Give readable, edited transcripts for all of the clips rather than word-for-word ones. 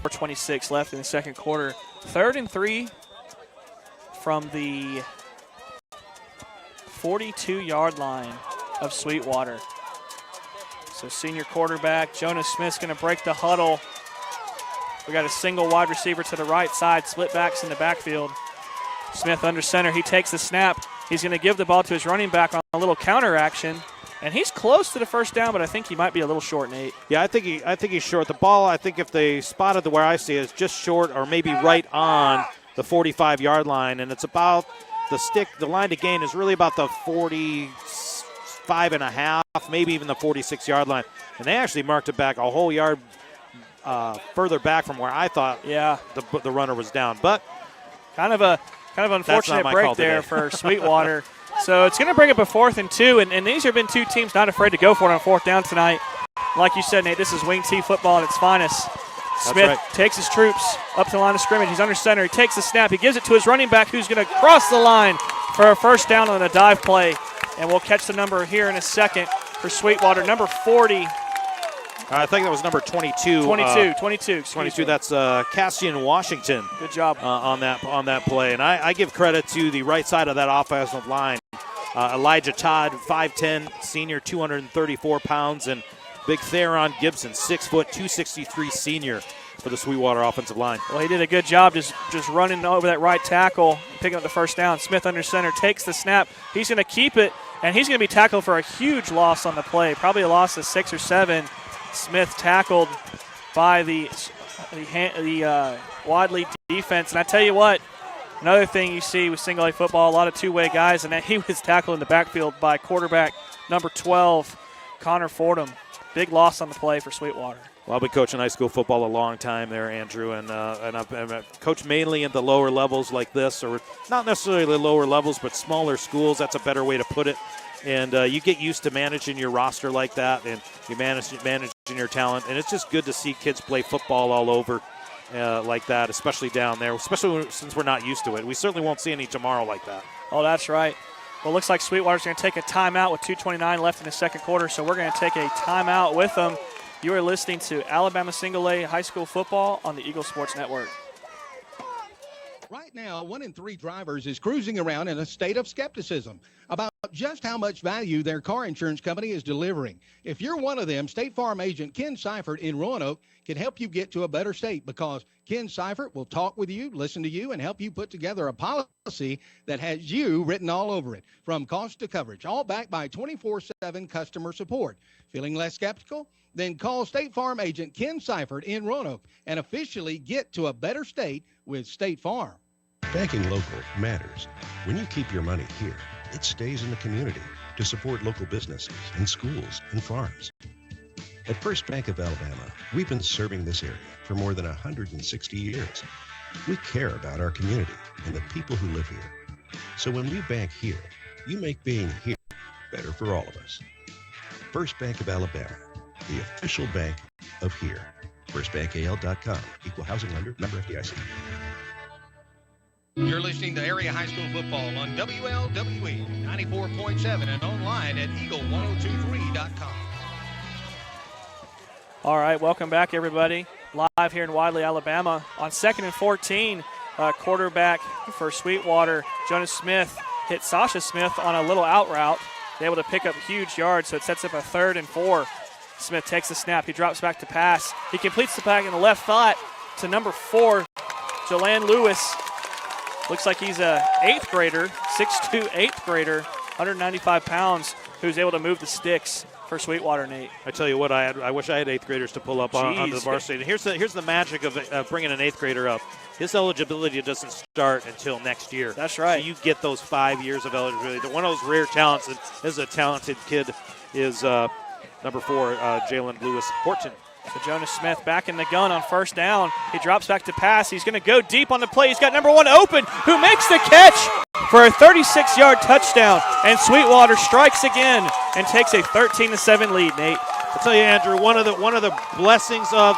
4:26 left in the second quarter. 3rd and 3 from the 42-yard line of Sweetwater. So senior quarterback Jonas Smith's going to break the huddle. We got a single wide receiver to the right side, split backs in the backfield. Smith under center. He takes the snap. He's going to give the ball to his running back on a little counter action. And he's close to the first down, but I think he might be a little short, Nate. Yeah, I think he's short. The ball, I think if they spotted the where I see it, is just short or maybe right on the 45-yard line. And it's about the line to gain is really about the 45 and a half, maybe even the 46-yard line. And they actually marked it back a whole yard further back from where I thought the runner was down. But kind of unfortunate break there for Sweetwater. So it's going to bring up a 4th and 2, and these have been two teams not afraid to go for it on 4th down tonight. Like you said, Nate, this is wing T football at its finest. Smith takes his troops up to the line of scrimmage. He's under center. He takes the snap. He gives it to his running back, who's going to cross the line for a first down on a dive play. And we'll catch the number here in a second for Sweetwater, number 40. I think that was number 22. 22. That's Cassian Washington. Good job on that play. And I give credit to the right side of that offensive line. Elijah Todd, 5'10", senior, 234 pounds, and big Theron Gibson, 6 foot, 263 senior for the Sweetwater offensive line. Well, he did a good job just running over that right tackle, picking up the first down. Smith under center takes the snap. He's going to keep it, and he's going to be tackled for a huge loss on the play, probably a loss of 6 or 7. Smith tackled by the Wadley defense. And I tell you what, another thing you see with single A football, a lot of two-way guys, and he was tackled in the backfield by quarterback number 12, Connor Fordham. Big loss on the play for Sweetwater. Well, I've been coaching high school football a long time there, Andrew, and I've coached mainly in the lower levels like this, or not necessarily the lower levels, but smaller schools. That's a better way to put it. And you get used to managing your roster like that, and you managing your talent. And it's just good to see kids play football all over like that, especially down there, especially since we're not used to it. We certainly won't see any tomorrow like that. Oh, that's right. Well, it looks like Sweetwater's going to take a timeout with 2:29 left in the second quarter, so we're going to take a timeout with them. You are listening to Alabama Single A High School Football on the Eagle Sports Network. Right now, 1 in 3 drivers is cruising around in a state of skepticism about just how much value their car insurance company is delivering. If you're one of them, State Farm agent Ken Seifert in Roanoke can help you get to a better state, because Ken Seifert will talk with you, listen to you, and help you put together a policy that has you written all over it, from cost to coverage, all backed by 24/7 customer support. Feeling less skeptical? Then call State Farm agent Ken Seifert in Roanoke and officially get to a better state with State Farm. Banking local matters. When you keep your money here, it stays in the community to support local businesses and schools and farms. At First Bank of Alabama, we've been serving this area for more than 160 years. We care about our community and the people who live here. So when you bank here, you make being here better for all of us. First Bank of Alabama, the official bank of here. FirstBankAL.com. Equal housing lender. Member FDIC. You're listening to Area High School Football on WLWE 94.7 and online at eagle1023.com. All right, welcome back, everybody. Live here in Wadley, Alabama. On 2nd and 14, quarterback for Sweetwater, Jonas Smith, hit Sasha Smith on a little out route. They're able to pick up huge yards, so it sets up a 3rd and 4. Smith takes the snap. He drops back to pass. He completes the pass in the left flat to number 4, Jalen Lewis. Looks like he's a 8th grader, 6'2", 8th grader, 195 pounds, who's able to move the sticks for Sweetwater, Nate. I tell you what, I wish I had 8th graders to pull up onto the varsity. And here's the magic of bringing an 8th grader up. His eligibility doesn't start until next year. That's right. So you get those 5 years of eligibility. One of those rare talents that is a talented kid is number 4, Jalen Lewis Horton. So Jonas Smith back in the gun on first down. He drops back to pass. He's going to go deep on the play. He's got number 1 open, who makes the catch for a 36-yard touchdown. And Sweetwater strikes again and takes a 13-7 lead, Nate. I'll tell you, Andrew, one of the blessings of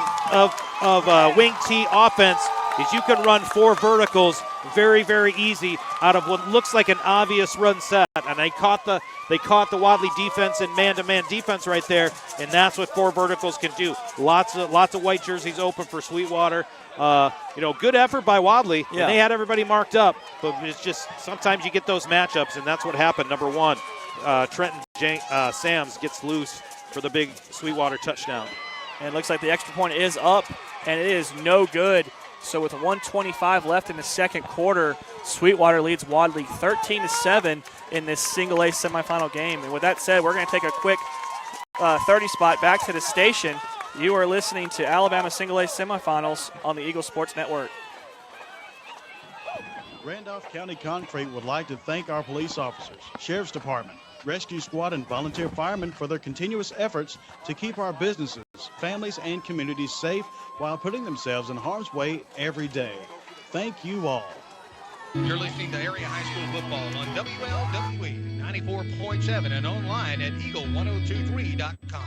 wing T offense is you can run 4 verticals very, very easy out of what looks like an obvious run set. And they caught the Wadley defense in man-to-man defense right there, and that's what 4 verticals can do. Lots of white jerseys open for Sweetwater. Good effort by Wadley. Yeah. And they had everybody marked up, but it's just sometimes you get those matchups, and that's what happened. Number 1, Trenton Sams gets loose for the big Sweetwater touchdown. And it looks like the extra point is up, and it is no good. So with 1:25 left in the second quarter, Sweetwater leads Wadley 13-7 in this single A semifinal game. And with that said, we're going to take a quick 30 spot back to the station. You are listening to Alabama Single A Semifinals on the Eagle Sports Network. Randolph County Concrete would like to thank our police officers, Sheriff's Department, Rescue Squad, and volunteer firemen for their continuous efforts to keep our businesses, families, and communities safe while putting themselves in harm's way every day. Thank you all. You're listening to Area High School football on WLWE 94.7 and online at eagle1023.com.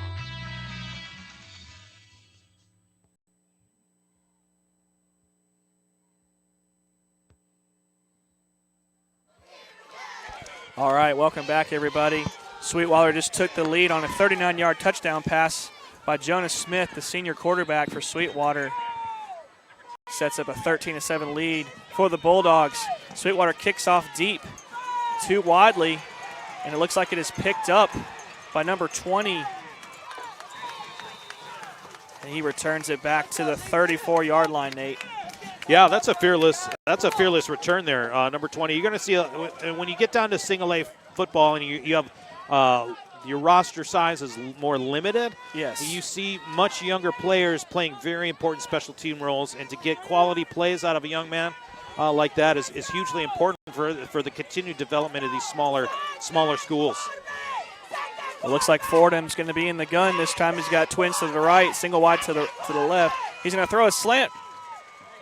All right, welcome back, everybody. Sweetwater just took the lead on a 39-yard touchdown pass by Jonas Smith, the senior quarterback for Sweetwater. Sets up a 13-7 lead for the Bulldogs. Sweetwater kicks off deep to Wadley, and it looks like it is picked up by number 20. And he returns it back to the 34-yard line, Nate. Yeah, that's a fearless return there, number 20. You're going to see when you get down to single A football and you have your roster size is more limited. Yes. You see much younger players playing very important special team roles, and to get quality plays out of a young man like that is hugely important for the continued development of these smaller schools. It looks like Fordham's going to be in the gun. This time he's got twins to the right, single wide to the left. He's going to throw a slant.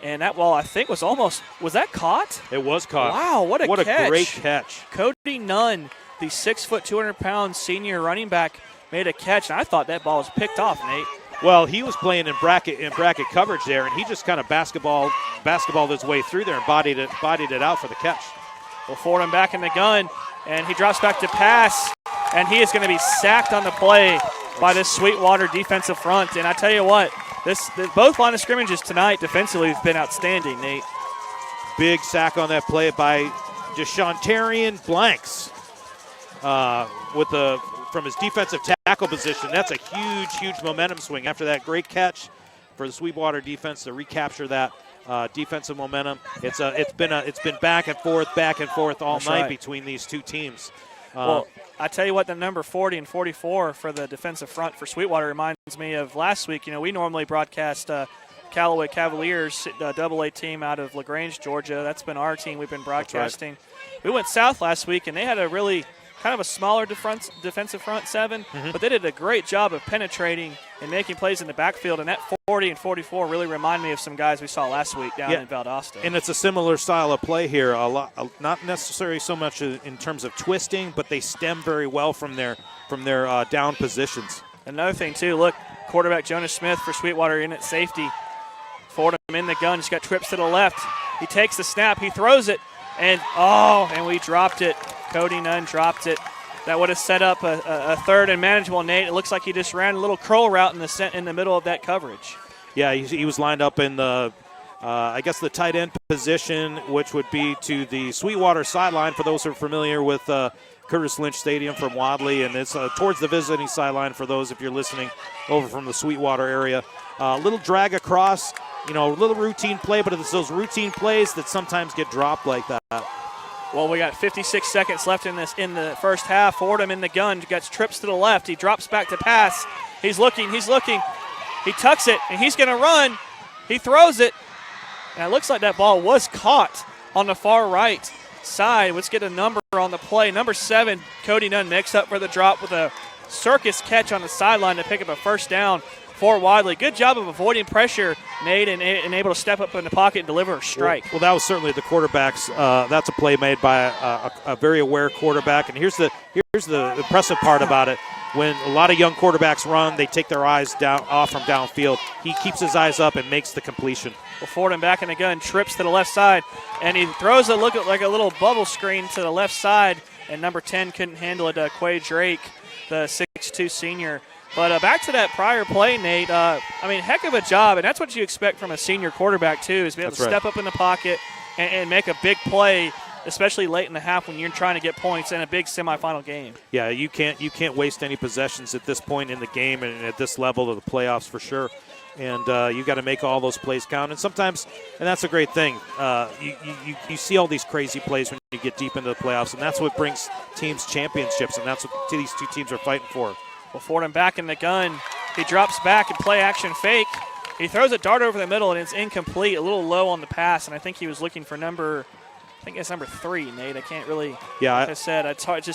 And that ball, I think, was that caught? It was caught. Wow, what a great catch. Cody Nunn, the 6', 200-pound senior running back, made a catch, and I thought that ball was picked off, Nate. Well, he was playing in bracket coverage there, and he just kind of basketballed his way through there and bodied it out for the catch. Well, Fordham back in the gun, and he drops back to pass, and he is going to be sacked on the play by this Sweetwater defensive front. And I tell you what, both line of scrimmages tonight defensively have been outstanding, Nate. Big sack on that play by Deshaunterian Blanks from his defensive tackle position. That's a huge momentum swing after that great catch for the Sweetwater defense to recapture that defensive momentum. It's been back and forth all That's night right. between these two teams. Well, I tell you what, the number 40 and 44 for the defensive front for Sweetwater reminds me of last week. You know, we normally broadcast Callaway Cavaliers, AA team out of LaGrange, Georgia. That's been our team we've been broadcasting. Right. We went south last week, and they had a really kind of a smaller defensive front seven, but they did a great job of penetrating and making plays in the backfield, and that 40 and 44 really remind me of some guys we saw last week down in Valdosta. And it's a similar style of play here, not necessarily so much in terms of twisting, but they stem very well from their down positions. Another thing, too, look, quarterback Jonas Smith for Sweetwater in at safety. Fordham in the gun, he's got trips to the left. He takes the snap, he throws it, and we dropped it. Cody Nunn dropped it. That would have set up a third and manageable, Nate. It looks like he just ran a little curl route in the middle of that coverage. Yeah, he was lined up in the tight end position, which would be to the Sweetwater sideline for those who are familiar with Curtis Lynch Stadium from Wadley, and it's towards the visiting sideline for those if you're listening over from the Sweetwater area. Little drag across, a little routine play, but it's those routine plays that sometimes get dropped like that. Well, we got 56 seconds left in the first half. Fordham in the gun, gets trips to the left. He drops back to pass. He's looking. He tucks it, and he's going to run. He throws it, and it looks like that ball was caught on the far right side. Let's get a number on the play. Number 7, Cody Nunn makes up for the drop with a circus catch on the sideline to pick up a first down for Wadley. Good job of avoiding pressure, Nate, and able to step up in the pocket and deliver a strike. Well, that was certainly the quarterback's. That's a play made by a very aware quarterback. And here's the impressive part about it. When a lot of young quarterbacks run, they take their eyes off from downfield. He keeps his eyes up and makes the completion. Well, Fordham back in the gun, trips to the left side, and he throws a look like a little bubble screen to the left side, and number 10 couldn't handle it. Quay Drake, the 6'2 senior. But back to that prior play, Nate. Heck of a job, and that's what you expect from a senior quarterback too, is be able to step up in the pocket and make a big play, especially late in the half when you're trying to get points in a big semifinal game. Yeah, you can't waste any possessions at this point in the game and at this level of the playoffs for sure. And you got to make all those plays count. And sometimes, and that's a great thing, you see all these crazy plays when you get deep into the playoffs, and that's what brings teams championships, and that's what these two teams are fighting for. Well, Fordham back in the gun. He drops back and play action fake. He throws a dart over the middle, and it's incomplete, a little low on the pass, and I think he was looking for number 3, Nate. I can't really, like I said, it's hard.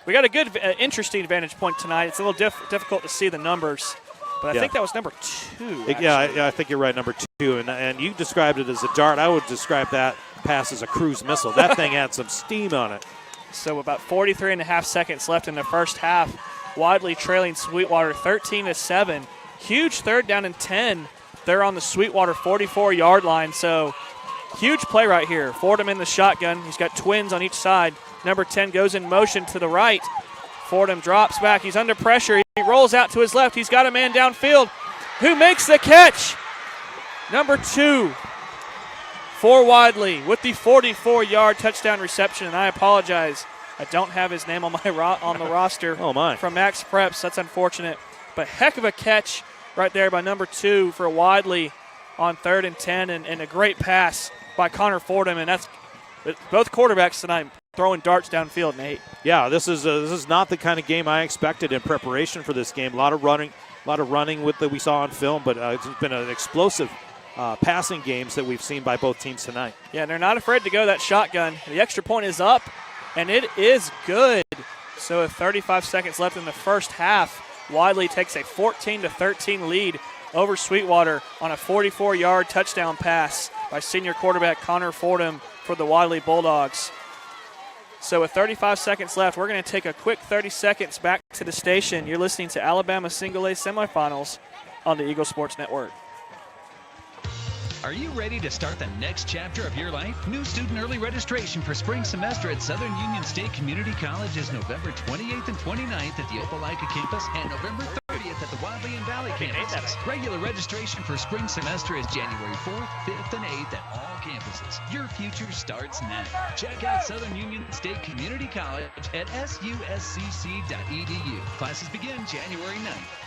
We got a good, interesting vantage point tonight. It's a little difficult to see the numbers. But I think that was number 2. I think you're right, number 2. And you described it as a dart. I would describe that pass as a cruise missile. That thing had some steam on it. So about 43 and a half seconds left in the first half. Wadley trailing Sweetwater 13-7. Huge third down and 10. They're on the Sweetwater 44-yard line. So huge play right here. Fordham in the shotgun. He's got twins on each side. Number 10 goes in motion to the right. Fordham drops back. He's under pressure. He rolls out to his left. He's got a man downfield. Who makes the catch? Number 2 for Wadley with the 44-yard touchdown reception. And I apologize, I don't have his name on my on the roster. Oh my! From Max Preps. That's unfortunate. But heck of a catch right there by number 2 for Wadley on 3rd and 10, and a great pass by Connor Fordham. And that's both quarterbacks tonight throwing darts downfield, Nate. Yeah, this is not the kind of game I expected in preparation for this game. A lot of running with that we saw on film, but it's been an explosive passing games that we've seen by both teams tonight. Yeah, and they're not afraid to go that shotgun. The extra point is up, and it is good. So with 35 seconds left in the first half, Wadley takes a 14-13 lead over Sweetwater on a 44-yard touchdown pass by senior quarterback Connor Fordham for the Wadley Bulldogs. So with 35 seconds left, we're going to take a quick 30 seconds back to the station. You're listening to Alabama Single A Semifinals on the Eagle Sports Network. Are you ready to start the next chapter of your life? New student early registration for spring semester at Southern Union State Community College is November 28th and 29th at the Opelika campus and November 30th at the Wadley and Valley campus. Regular registration for spring semester is January 4th, 5th, and 8th at all campuses. Your future starts now. Check out Southern Union State Community College at suscc.edu. Classes begin January 9th.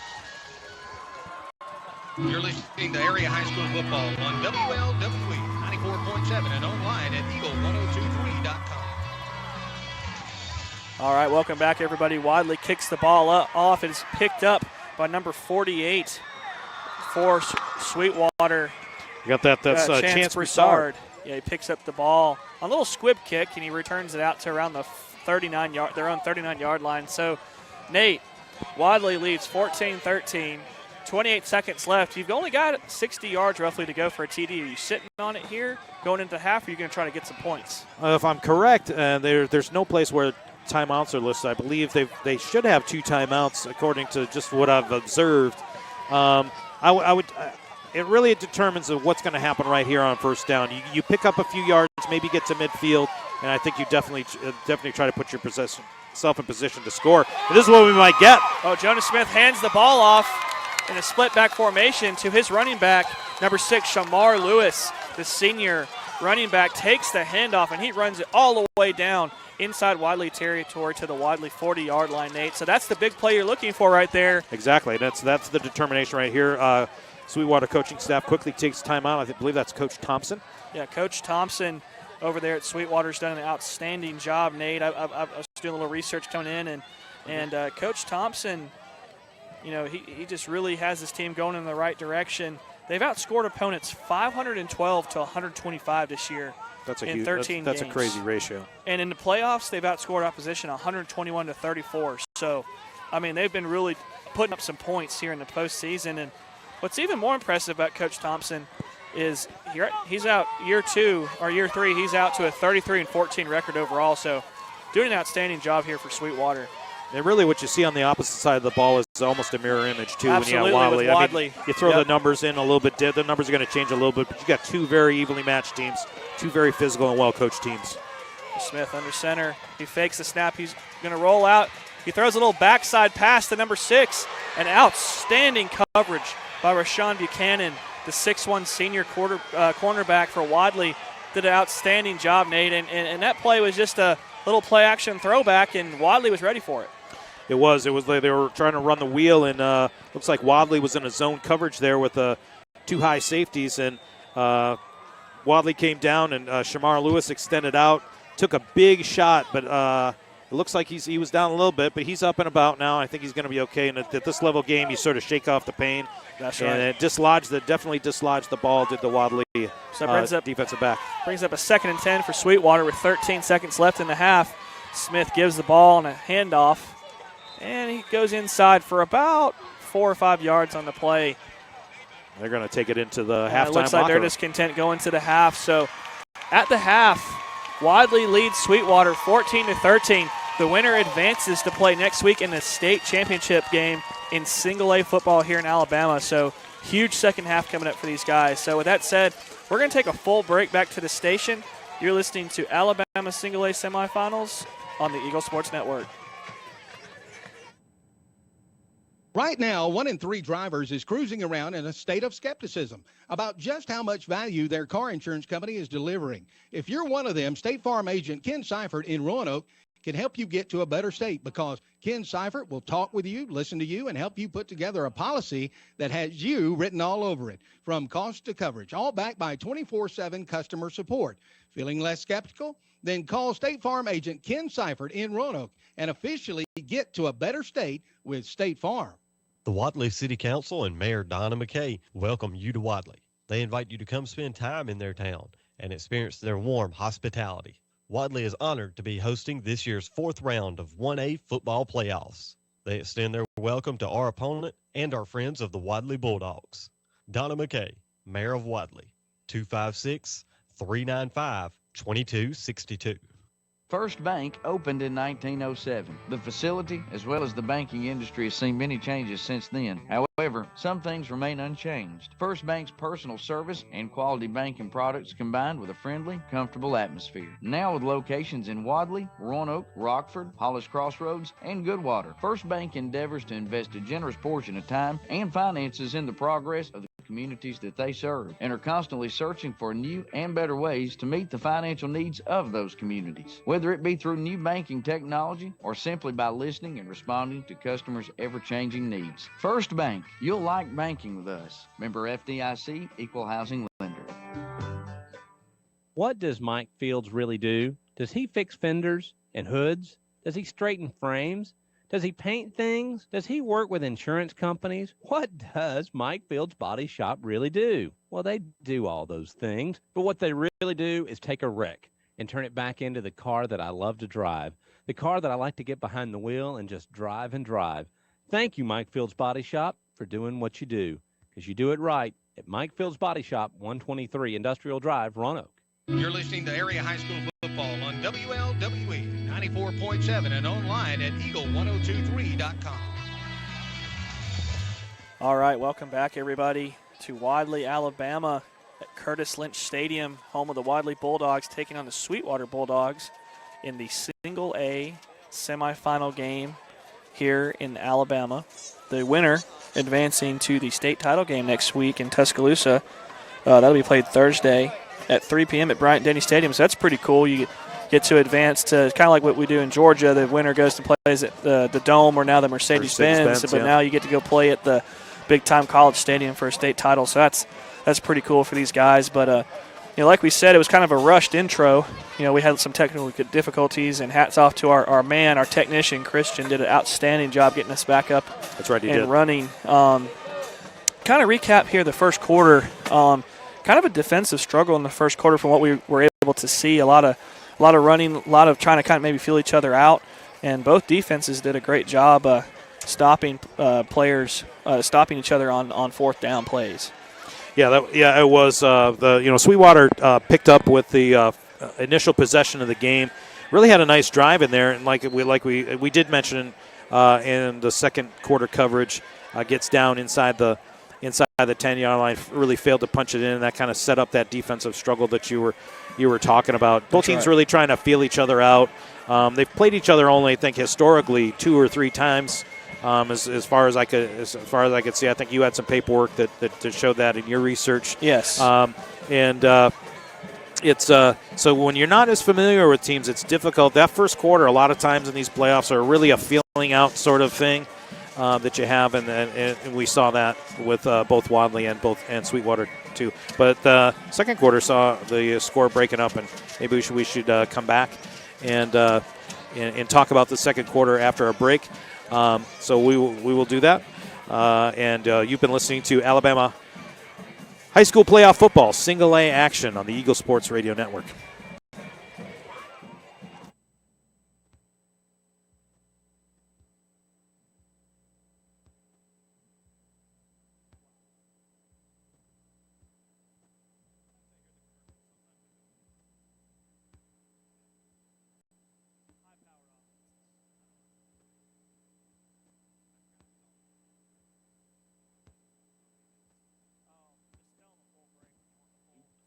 You're listening to Area High School Football on WLWE 94.7 and online at eagle1023.com. All right, welcome back, everybody. Wadley kicks the ball off. It's picked up by number 48 for Sweetwater. You got that's Chance Broussard. Yeah, he picks up the ball on a little squib kick, and he returns it out to around the 39-yard line. So, Nate, Wadley leads 14-13. 28 seconds left. You've only got 60 yards roughly to go for a TD. Are you sitting on it here going into half, or are you going to try to get some points? If I'm correct, there's no place where timeouts are listed. I believe they should have 2 timeouts according to just what I've observed. It really determines what's going to happen right here on first down. You pick up a few yards, maybe get to midfield, and I think you definitely try to put yourself in position to score. And this is what we might get. Oh, Jonas Smith hands the ball off in a split-back formation to his running back, number 6, Shamar Lewis. The senior running back takes the handoff, and he runs it all the way down inside Wadley territory to the Wadley 40-yard line, Nate. So that's the big play you're looking for right there. Exactly. That's the determination right here. Sweetwater coaching staff quickly takes timeout. I believe that's Coach Thompson. Yeah, Coach Thompson over there at Sweetwater's done an outstanding job, Nate. I was doing a little research coming in, and Coach Thompson, you know, he just really has this team going in the right direction. They've outscored opponents 512 to 125 this year. That's in 13 that's games. A crazy ratio. And in the playoffs, they've outscored opposition 121 to 34. So, I mean, they've been really putting up some points here in the postseason. And what's even more impressive about Coach Thompson is he's out year 3. He's out to a 33-14 record overall. So, doing an outstanding job here for Sweetwater. And really what you see on the opposite side of the ball is almost a mirror image, too, Absolutely, when you have with Wadley. Wadley. You throw the numbers in a little bit, the numbers are going to change a little bit, but you got two very evenly matched teams, two very physical and well-coached teams. Smith under center. He fakes the snap. He's going to roll out. He throws a little backside pass to number 6. An outstanding coverage by Rashawn Buchanan, the 6'1 senior cornerback for Wadley. Did an outstanding job, Nate. And that play was just a little play-action throwback, and Wadley was ready for it. It was like they were trying to run the wheel, and looks like Wadley was in a zone coverage there with two high safeties, and Wadley came down, and Shamar Lewis extended out, took a big shot, but it looks like he was down a little bit, but he's up and about now. I think he's going to be okay. And at this level game, you sort of shake off the pain. That's and right. It definitely dislodged the ball, did the Wadley defensive back. Brings up a 2nd and 10 for Sweetwater with 13 seconds left in the half. Smith gives the ball on a handoff, and he goes inside for about 4 or 5 yards on the play. They're going to take it into the halftime. It looks like they're just content going to the half. So at the half, Wadley leads Sweetwater 14-13. The winner advances to play next week in the state championship game in single A football here in Alabama. So huge second half coming up for these guys. So with that said, we're going to take a full break back to the station. You're listening to Alabama single A semifinals on the Eagle Sports Network. Right now, 1 in 3 drivers is cruising around in a state of skepticism about just how much value their car insurance company is delivering. If you're one of them, State Farm agent Ken Seifert in Roanoke can help you get to a better state, because Ken Seifert will talk with you, listen to you, and help you put together a policy that has you written all over it, from cost to coverage, all backed by 24/7 customer support. Feeling less skeptical? Then call State Farm agent Ken Seifert in Roanoke and officially get to a better state with State Farm. The Wadley City Council and Mayor Donna McKay welcome you to Wadley. They invite you to come spend time in their town and experience their warm hospitality. Wadley is honored to be hosting this year's 4th round of 1A football playoffs. They extend their welcome to our opponent and our friends of the Wadley Bulldogs. Donna McKay, Mayor of Wadley, 256-395-2262. First Bank opened in 1907. The facility, as well as the banking industry, has seen many changes since then. However, some things remain unchanged. First Bank's personal service and quality banking products combined with a friendly, comfortable atmosphere. Now with locations in Wadley, Roanoke, Rockford, Hollis Crossroads, and Goodwater, First Bank endeavors to invest a generous portion of time and finances in the progress of the communities that they serve, and are constantly searching for new and better ways to meet the financial needs of those communities, whether it be through new banking technology or simply by listening and responding to customers' ever-changing needs. First Bank, you'll like banking with us. Member FDIC, Equal Housing Lender. What does Mike Fields really do? Does he fix fenders and hoods? Does he straighten frames? Does he paint things? Does he work with insurance companies? What does Mike Fields Body Shop really do? Well, they do all those things, but what they really do is take a wreck and turn it back into the car that I love to drive, the car that I like to get behind the wheel and just drive and drive. Thank you, Mike Fields Body Shop, for doing what you do, because you do it right at Mike Fields Body Shop, 123 Industrial Drive, Roanoke. You're listening to Area High School Football on WLWE 94.7 and online at eagle1023.com. All right, welcome back, everybody, to Wadley, Alabama at Curtis Lynch Stadium, home of the Wadley Bulldogs, taking on the Sweetwater Bulldogs in the single A semifinal game here in Alabama. The winner advancing to the state title game next week in Tuscaloosa. That'll be played Thursday at 3 p.m. at Bryant-Denny Stadium, so that's pretty cool. You get to advance to kind of like what we do in Georgia. The winner goes to play at the Dome, or now the Mercedes-Benz, but now you get to go play at the big-time college stadium for a state title, so that's pretty cool for these guys. But like we said, it was kind of a rushed intro. We had some technical difficulties, and hats off to our technician, Christian, did an outstanding job getting us back up. That's right, he and did. Running. Kind of recap here the first quarter. Kind of a defensive struggle in the first quarter from what we were able to see. A lot of running, a lot of trying to kind of maybe feel each other out, and both defenses did a great job stopping players, stopping each other on fourth down plays. Yeah, it was Sweetwater picked up with the initial possession of the game. Really had a nice drive in there, and like we did mention, and the second quarter coverage gets down inside the 10-yard line. Really failed to punch it in, and that kind of set up that defensive struggle that you were talking about. Both teams really trying to feel each other out. They've played each other only, I think, historically 2 or 3 times. As far as I could see, I think you had some paperwork that showed that in your research. Yes. It's so when you're not as familiar with teams, it's difficult. That first quarter, a lot of times in these playoffs, are really a feeling out sort of thing that you have, and we saw that with both Wadley and Sweetwater too. But second quarter saw the score breaking up, and maybe we should come back and talk about the second quarter after a break. So we will do that. And you've been listening to Alabama High School Playoff Football Single A action on the Eagle Sports Radio Network.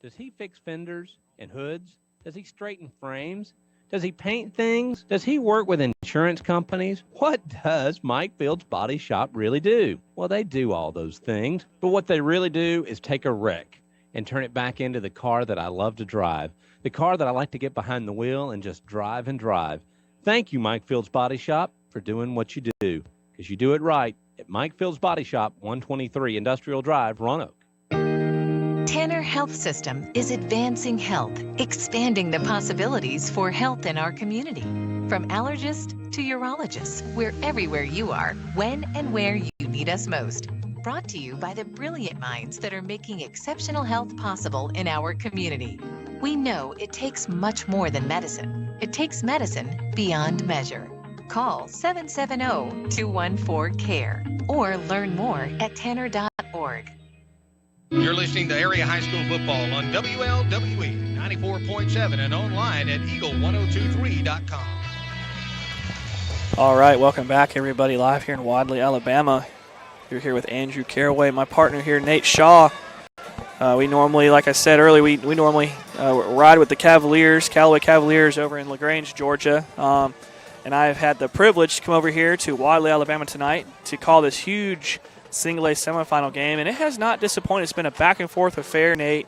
Does he fix fenders and hoods? Does he straighten frames? Does he paint things? Does he work with insurance companies? What does Mike Field's Body Shop really do? Well, they do all those things, but what they really do is take a wreck and turn it back into the car that I love to drive, the car that I like to get behind the wheel and just drive and drive. Thank you, Mike Field's Body Shop, for doing what you do, because you do it right at Mike Field's Body Shop, 123 Industrial Drive, Roanoke. Tanner Health System is advancing health, expanding the possibilities for health in our community. From allergists to urologists, we're everywhere you are, when and where you need us most. Brought to you by the brilliant minds that are making exceptional health possible in our community. We know it takes much more than medicine. It takes medicine beyond measure. Call 770-214-CARE or learn more at tanner.org. You're listening to Area High School Football on WLWE 94.7 and online at eagle1023.com. All right, welcome back, everybody, live here in Wadley, Alabama. You're here with Andrew Caraway, my partner here, Nate Shaw. We normally, like I said earlier, we normally ride with the Callaway Cavaliers over in LaGrange, Georgia. And I've had the privilege to come over here to Wadley, Alabama tonight to call this huge single A semifinal game, and it has not disappointed. It's been a back and forth affair, Nate.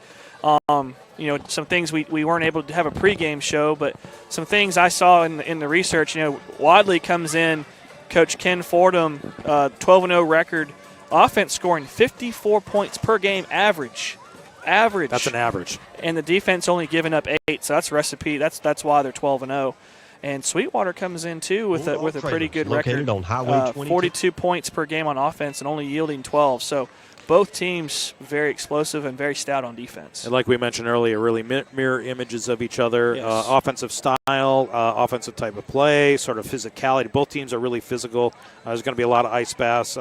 Some things we weren't able to have a pregame show, but some things I saw in the research. Wadley comes in, Coach Ken Fordham, 12-0 record, offense scoring 54 points per game average. That's an average. And the defense only giving up 8, so that's recipe. That's why they're 12-0. And Sweetwater comes in, too, with a pretty good record. On Highway 42 points per game on offense and only yielding 12. So both teams very explosive and very stout on defense. And like we mentioned earlier, really mirror images of each other. Yes. Offensive style, offensive type of play, sort of physicality. Both teams are really physical. There's going to be a lot of ice baths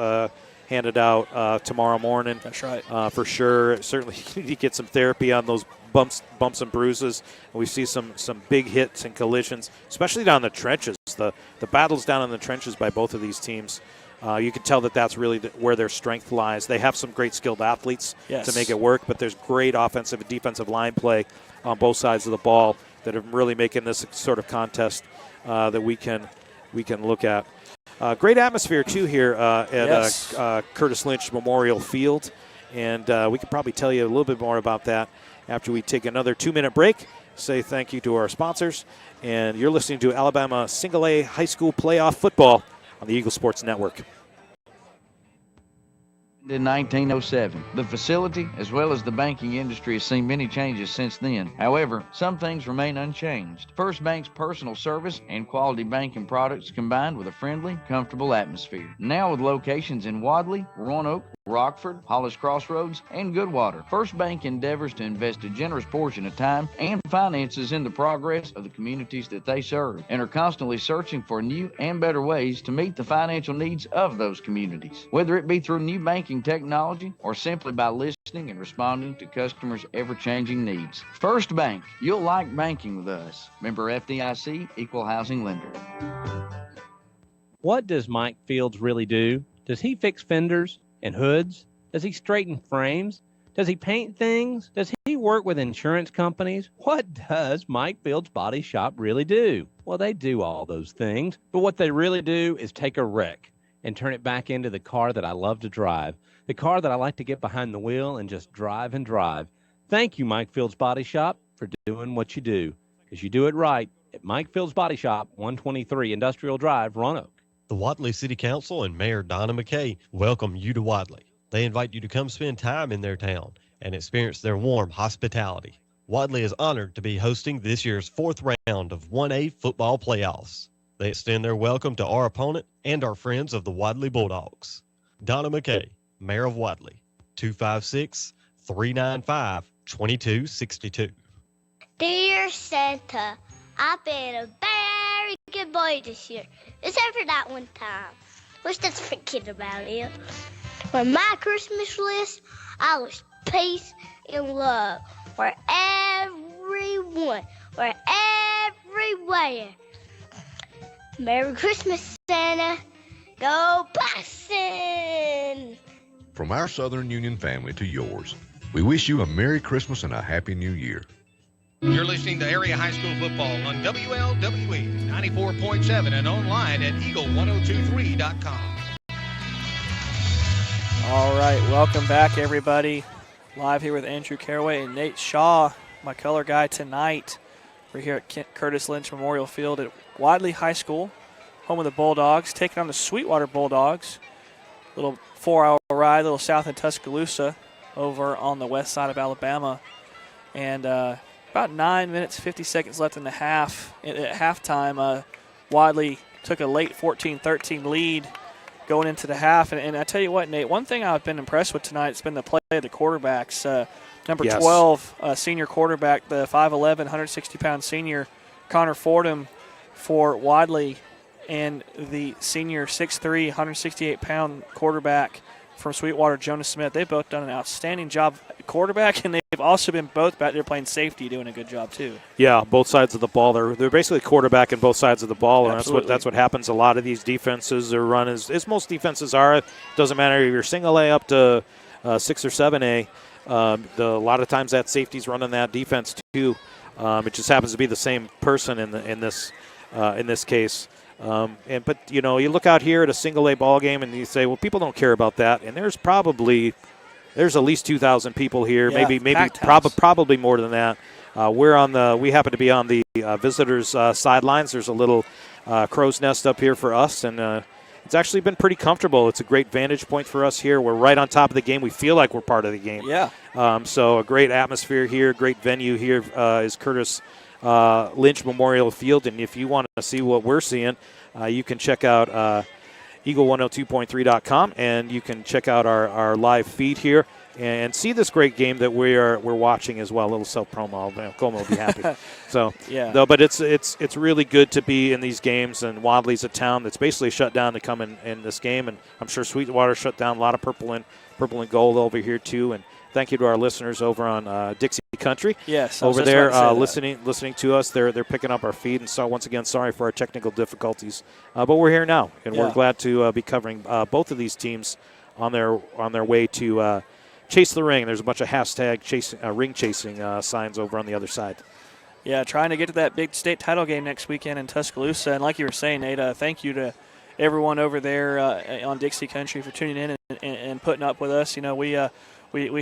handed out tomorrow morning. That's right. For sure. Certainly you need to get some therapy on those bumps and bruises. And we see some big hits and collisions, especially down the trenches. The battles down in the trenches by both of these teams. You can tell that's really where their strength lies. They have some great skilled athletes to make it work, but there's great offensive and defensive line play on both sides of the ball that are really making this sort of contest that we can look at. Great atmosphere, too, here at Curtis Lynch Memorial Field. And we could probably tell you a little bit more about that after we take another 2-minute break. Say thank you to our sponsors. And you're listening to Alabama Single A High School Playoff Football on the Eagle Sports Network. In 1907. The facility, as well as the banking industry, has seen many changes since then. However, some things remain unchanged. First Bank's personal service and quality banking products combined with a friendly, comfortable atmosphere. Now with locations in Wadley, Roanoke, Rockford, Hollis Crossroads, and Goodwater, First Bank endeavors to invest a generous portion of time and finances in the progress of the communities that they serve, and are constantly searching for new and better ways to meet the financial needs of those communities. Whether it be through new banking technology or simply by listening and responding to customers' ever-changing needs. First Bank, you'll like banking with us. Member FDIC, Equal Housing Lender. What does Mike Fields really do? Does he fix fenders and hoods? Does he straighten frames? Does he paint things? Does he work with insurance companies? What does Mike Fields Body Shop really do? Well, they do all those things, but what they really do is take a wreck and turn it back into the car that I love to drive, the car that I like to get behind the wheel and just drive and drive. Thank you, Mike Fields Body Shop, for doing what you do, because you do it right at Mike Fields Body Shop, 123 Industrial Drive, Roanoke. The Wadley City Council and Mayor Donna McKay welcome you to Wadley. They invite you to come spend time in their town and experience their warm hospitality. Wadley is honored to be hosting this year's 4th round of 1A football playoffs. They extend their welcome to our opponent and our friends of the Wadley Bulldogs. Donna McKay, Mayor of Wadley, 256-395-2262. Dear Santa, I've been a very good boy this year, except for that one time. Let's just forget about it. On my Christmas list, I was peace and love for everyone, for everywhere. Merry Christmas, Santa. Go Boston! From our Southern Union family to yours, we wish you a Merry Christmas and a Happy New Year. You're listening to Area High School Football on WLWE 94.7 and online at eagle1023.com. All right, welcome back, everybody. Live here with Andrew Caraway and Nate Shaw, my color guy tonight. We're here at Curtis Lynch Memorial Field at Wadley High School, home of the Bulldogs, taking on the Sweetwater Bulldogs. Little 4-hour ride, a little south of Tuscaloosa, over on the west side of Alabama. And about 9 minutes, 50 seconds left in the half. At halftime, Wadley took a late 14-13 lead going into the half. And I tell you what, Nate, one thing I've been impressed with tonight has been the play of the quarterbacks. Number 12, senior quarterback, the 5'11", 160-pound senior, Connor Fordham for Wadley, and the senior 6'3", 168-pound quarterback from Sweetwater, Jonas Smith. They've both done an outstanding job at quarterback, and they've also been both back there playing safety, doing a good job too. Yeah, both sides of the ball. They're basically quarterback in both sides of the ball, and Absolutely. that's what happens. A lot of these defenses are run as most defenses are. It doesn't matter if you're single A up to 6 or 7A. A lot of times that safety's running that defense too. It just happens to be the same person in this case. But you know, you look out here at a single A ball game and you say, well, people don't care about that, and there's at least 2,000 people here, maybe probably more than that. We happen to be on the visitors' sidelines. There's a little crow's nest up here for us, and it's actually been pretty comfortable. It's a great vantage point for us here. We're right on top of the game. We feel like we're part of the game. Yeah. So a great atmosphere here, great venue here is Curtis Lynch Memorial Field, and if you want to see what we're seeing, you can check out eagle102.3.com, and you can check out our live feed here and see this great game that we're watching as well. A little self-promo. Como will be happy. So, yeah. No, but it's really good to be in these games, and Wadley's a town that's basically shut down to come in this game, and I'm sure Sweetwater shut down. A lot of purple and gold over here too, and thank you to our listeners over on Dixie Country. Yes, over there listening to us. They're picking up our feed, and so once again, sorry for our technical difficulties, but we're here now, and we're glad to be covering both of these teams on their way to chase the ring. There's a bunch of hashtag ring chasing signs over on the other side. Yeah, trying to get to that big state title game next weekend in Tuscaloosa, and like you were saying, Nate, thank you to everyone over there on Dixie Country for tuning in and putting up with us. You know, we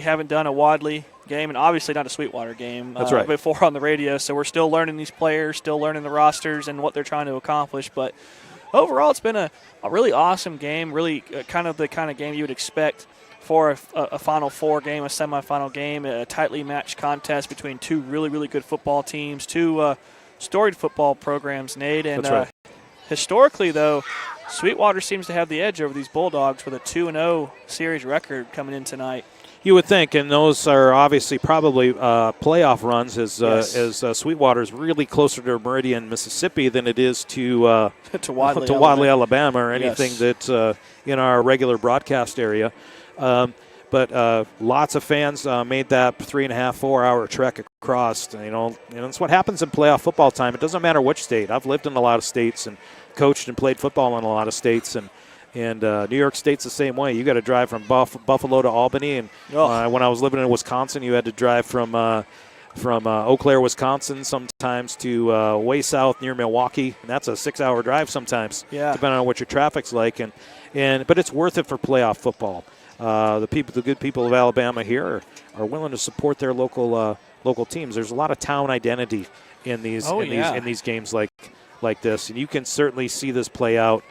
haven't done a Wadley game, and obviously not a Sweetwater game That's right. before on the radio, so we're still learning these players, still learning the rosters and what they're trying to accomplish. But overall, it's been a really awesome game, really kind of the kind of game you would expect for a Final Four game, a semifinal game, a tightly matched contest between two really, really good football teams, two storied football programs, Nate. And That's right. Historically, though, Sweetwater seems to have the edge over these Bulldogs with a 2-0 series record coming in tonight. You would think, and those are obviously probably playoff runs, as Sweetwater's really closer to Meridian, Mississippi, than it is to Wadley, Alabama, or anything that's in our regular broadcast area. But lots of fans made that 3.5-4 hour trek crossed. It's what happens in playoff football time. It doesn't matter which state. I've lived in a lot of states and coached and played football in a lot of states, and New York State's the same way. You got to drive from Buffalo to Albany, and when I was living in Wisconsin, you had to drive from Eau Claire, Wisconsin, sometimes to way south near Milwaukee, and that's a 6-hour drive sometimes, depending on what your traffic's like. But it's worth it for playoff football. The good people of Alabama here are willing to support their local teams. There's a lot of town identity in these games like this, and you can certainly see this play out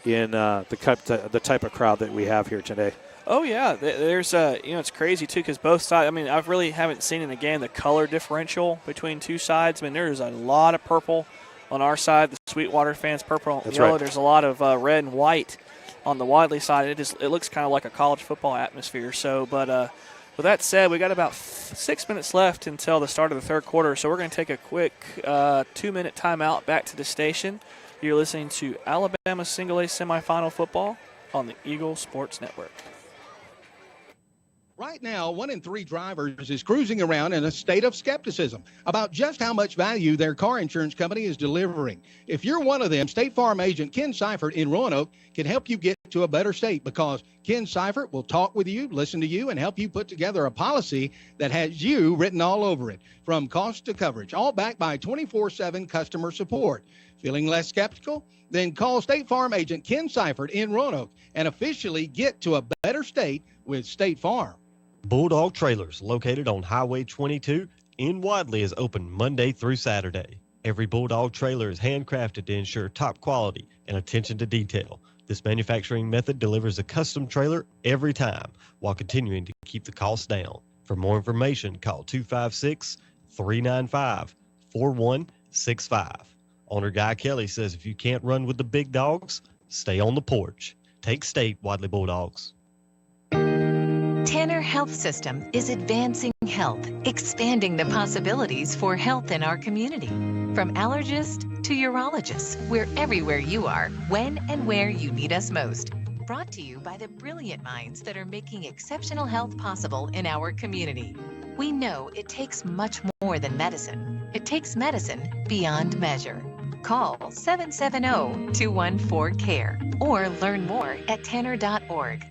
in the type of crowd that we have here today. Oh, yeah. There's it's crazy, too, because both sides, I really haven't seen in the game the color differential between two sides. There's a lot of purple on our side, the Sweetwater fans, purple and yellow. Right. There's a lot of red and white on the Wadley side. It looks kind of like a college football atmosphere. So, but with that said, we got about 6 minutes left until the start of the third quarter, so we're going to take a quick 2-minute timeout back to the station. You're listening to Alabama Single A Semifinal Football on the Eagle Sports Network. Right now, 1 in 3 drivers is cruising around in a state of skepticism about just how much value their car insurance company is delivering. If you're one of them, State Farm agent Ken Seifert in Roanoke can help you get to a better state, because Ken Seifert will talk with you, listen to you, and help you put together a policy that has you written all over it, from cost to coverage, all backed by 24/7 customer support. Feeling less skeptical? Then call State Farm agent Ken Seifert in Roanoke and officially get to a better state with State Farm. Bulldog Trailers, located on Highway 22 in Wadley, is open Monday through Saturday. Every Bulldog trailer is handcrafted to ensure top quality and attention to detail. This manufacturing method delivers a custom trailer every time while continuing to keep the cost down. For more information, call 256-395-4165. Owner Guy Kelly says if you can't run with the big dogs, stay on the porch. Take State, Wadley Bulldogs. Tanner Health System is advancing health, expanding the possibilities for health in our community. From allergists to urologists, we're everywhere you are, when and where you need us most. Brought to you by the brilliant minds that are making exceptional health possible in our community. We know it takes much more than medicine. It takes medicine beyond measure. Call 770-214-CARE or learn more at tanner.org.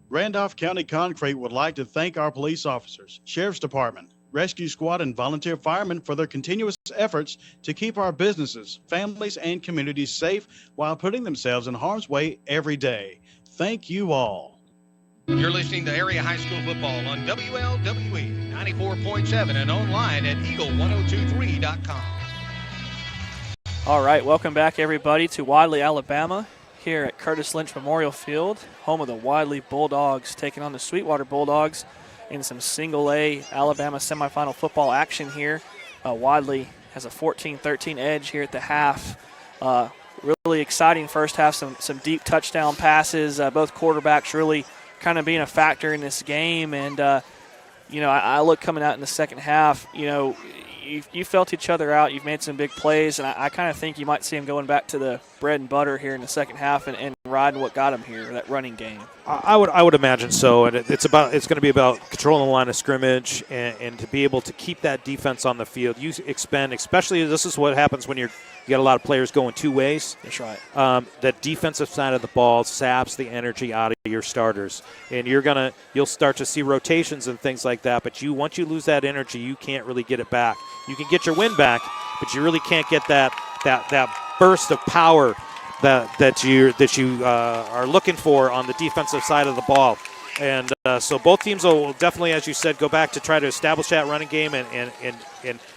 Randolph County Concrete would like to thank our police officers, Sheriff's Department, Rescue Squad, and volunteer firemen for their continuous efforts to keep our businesses, families, and communities safe while putting themselves in harm's way every day. Thank you all. You're listening to Area High School Football on WLWE 94.7 and online at eagle1023.com. All right, welcome back, everybody, to Wadley, Alabama, here at Curtis Lynch Memorial Field, home of the Wadley Bulldogs, taking on the Sweetwater Bulldogs in some single A Alabama semifinal football action here. Wadley has a 14-13 edge here at the half. Really exciting first half, some deep touchdown passes. Both quarterbacks really kind of being a factor in this game. And, I look coming out in the second half, you felt each other out. You've made some big plays, and I kind of think you might see him going back to the bread and butter here in the second half and riding what got him here, that running game. I would imagine so, and it's going to be about controlling the line of scrimmage and to be able to keep that defense on the field. You expend, especially this is what happens when you got a lot of players going two ways. That's right. That defensive side of the ball saps the energy out of your starters, and you'll start to see rotations and things like that. But once you lose that energy, you can't really get it back. You can get your win back, but you really can't get that burst of power that you are looking for on the defensive side of the ball. And so both teams will definitely, as you said, go back to try to establish that running game and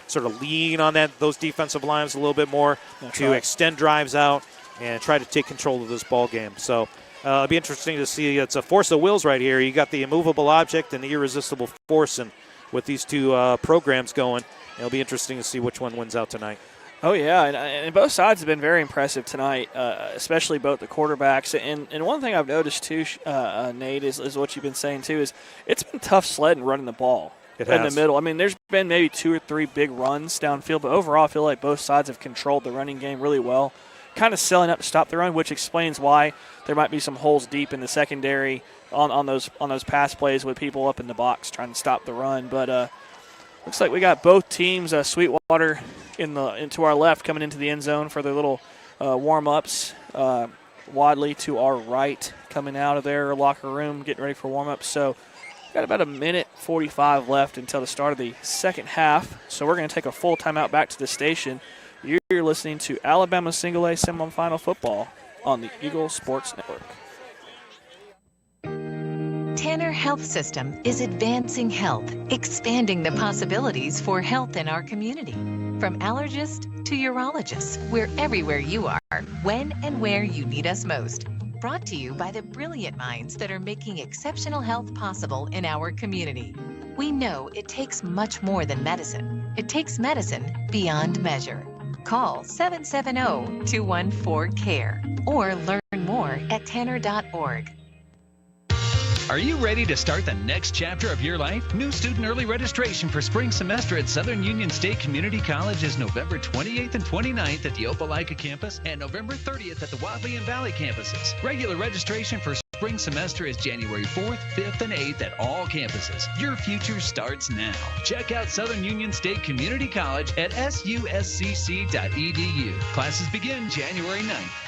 sort of lean on those defensive lines a little bit more. That's to right. Extend drives out and try to take control of this ball game. So it'll be interesting to see. It's a force of wills right here. You got the immovable object and the irresistible force, and with these two programs going, it'll be interesting to see which one wins out tonight. Oh, yeah, and both sides have been very impressive tonight, especially both the quarterbacks. And one thing I've noticed, too, Nate, is what you've been saying, too, is it's been tough sledding running the ball in the middle. I mean, there's been maybe 2 or 3 big runs downfield, but overall I feel like both sides have controlled the running game really well, kind of selling up to stop the run, which explains why there might be some holes deep in the secondary on those pass plays with people up in the box trying to stop the run. But Looks like we got both teams, Sweetwater into our left coming into the end zone for their little warm-ups. Wadley to our right coming out of their locker room, getting ready for warm-ups. So got about a minute 45 left until the start of the second half. So we're going to take a full timeout back to the station. You're listening to Alabama Single A semifinal football on the Eagle Sports Network. Tanner Health System is advancing health, expanding the possibilities for health in our community. From allergists to urologists, we're everywhere you are, when and where you need us most. Brought to you by the brilliant minds that are making exceptional health possible in our community. We know it takes much more than medicine. It takes medicine beyond measure. Call 770-214-CARE or learn more at tanner.org. Are you ready to start the next chapter of your life? New student early registration for spring semester at Southern Union State Community College is November 28th and 29th at the Opelika campus and November 30th at the Wadley and Valley campuses. Regular registration for spring semester is January 4th, 5th, and 8th at all campuses. Your future starts now. Check out Southern Union State Community College at suscc.edu. Classes begin January 9th.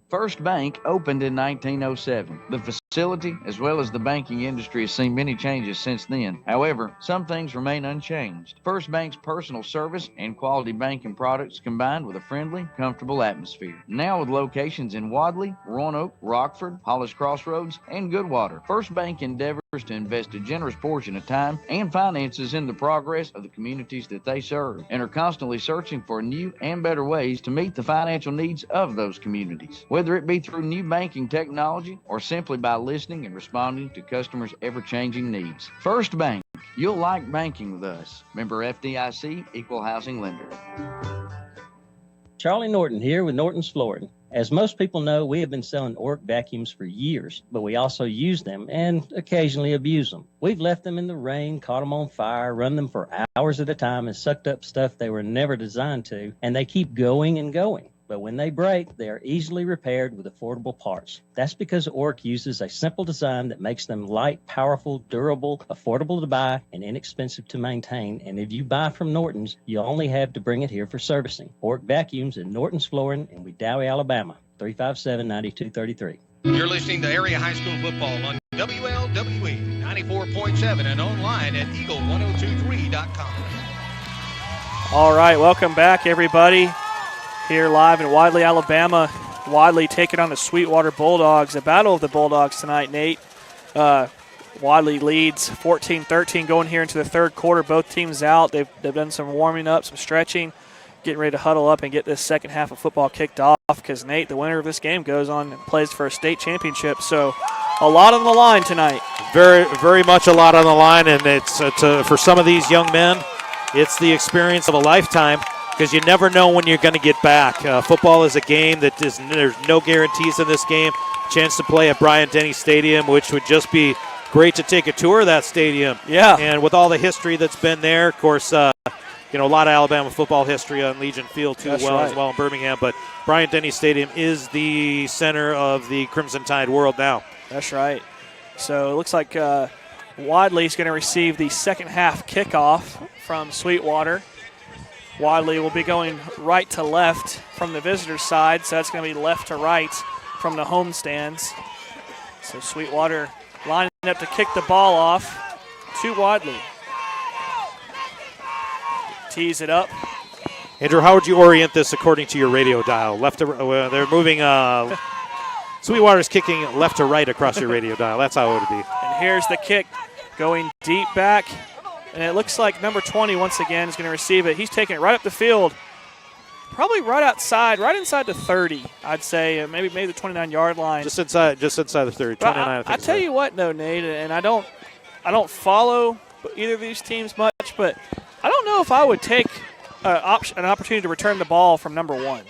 First Bank opened in 1907. The facility, as well as the banking industry, has seen many changes since then. However, some things remain unchanged. First Bank's personal service and quality banking products combined with a friendly, comfortable atmosphere. Now with locations in Wadley, Roanoke, Rockford, Hollis Crossroads, and Goodwater, First Bank endeavors to invest a generous portion of time and finances in the progress of the communities that they serve, and are constantly searching for new and better ways to meet the financial needs of those communities. Whether it be through new banking technology or simply by listening and responding to customers' ever-changing needs. First Bank, you'll like banking with us. Member FDIC, Equal Housing Lender. Charlie Norton here with Norton's Flooring. As most people know, we have been selling Orc vacuums for years, but we also use them and occasionally abuse them. We've left them in the rain, caught them on fire, run them for hours at a time, and sucked up stuff they were never designed to, and they keep going and going. But when they break, they are easily repaired with affordable parts. That's because Orc uses a simple design that makes them light, powerful, durable, affordable to buy, and inexpensive to maintain. And if you buy from Norton's, you only have to bring it here for servicing. Orc Vacuums at Norton's Flooring in Wedowee, Alabama, 357-9233. You're listening to Area High School Football on WLWE 94.7 and online at eagle1023.com. All right, welcome back, everybody. Here live in Wadley, Alabama. Wadley taking on the Sweetwater Bulldogs. A battle of the Bulldogs tonight, Nate. Wadley leads 14-13 going here into the third quarter. Both teams out. They've done some warming up, some stretching, getting ready to huddle up and get this second half of football kicked off because, Nate, the winner of this game goes on and plays for a state championship. So a lot on the line tonight. Very, very much a lot on the line, and it's for some of these young men, it's the experience of a lifetime. Because you never know when you're going to get back. Football is a game that there's no guarantees in this game. Chance to play at Bryant-Denny Stadium, which would just be great to take a tour of that stadium. Yeah. And with all the history that's been there, of course, a lot of Alabama football history on Legion Field too, as well in Birmingham. But Bryant-Denny Stadium is the center of the Crimson Tide world now. That's right. So it looks like Wadley's going to receive the second half kickoff from Sweetwater. Wadley will be going right to left from the visitor side, so that's going to be left to right from the home stands. So Sweetwater lining up to kick the ball off to Wadley. Tees it up. Andrew, how would you orient this according to your radio dial? Left to they're moving. Sweetwater's kicking left to right across your radio dial. That's how it would be. And here's the kick going deep back. And it looks like number 20 once again is going to receive it. He's taking it right up the field, probably right outside, right inside the 30, I'd say, maybe the 29-yard line. Just inside the 30, 29. I tell you what, though, Nate, and I don't follow either of these teams much, but I don't know if I would take an opportunity to return the ball from number 1.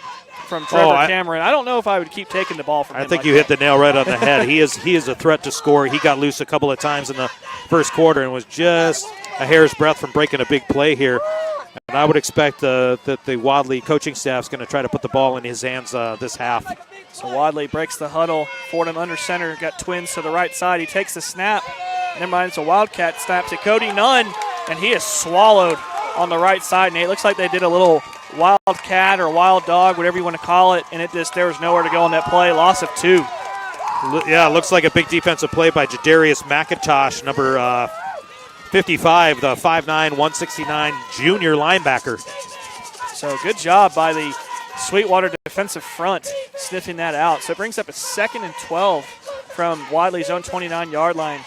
From Trevor Cameron. I don't know if I would keep taking the ball from him. I think you hit the nail right on the head. He is a threat to score. He got loose a couple of times in the first quarter and was just a hair's breadth from breaking a big play here. And I would expect that the Wadley coaching staff is going to try to put the ball in his hands this half. So Wadley breaks the huddle. Fordham under center, got twins to the right side. He takes the snap, Never mind, it's a Wildcat snap to Cody Nunn, and he is swallowed on the right side, Nate. Looks like they did a little Wildcat or wild dog, whatever you want to call it, and there was nowhere to go on that play. Loss of 2. Yeah, it looks like a big defensive play by Jadarius McIntosh, number 55, the 5'9", 169 junior linebacker. So good job by the Sweetwater defensive front sniffing that out. So it brings up a 2nd and 12 from Wadley's own 29-yard line.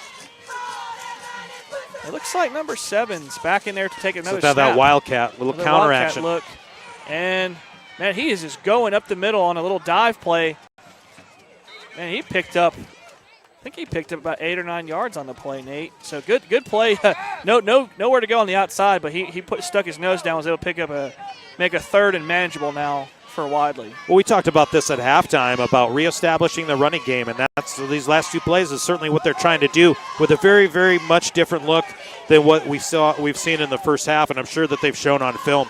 It looks like number 7's back in there to take another snap. That Wildcat, little counter action. Look. And, man, he is just going up the middle on a little dive play. Man, I think he picked up about 8 or 9 yards on the play, Nate. So good play. Nowhere to go on the outside, but he stuck his nose down, was able to make a 3rd and manageable now for Wadley. Well, we talked about this at halftime about reestablishing the running game, and these last 2 plays is certainly what they're trying to do with a very, very much different look than what we've seen in the first half, and I'm sure that they've shown on film.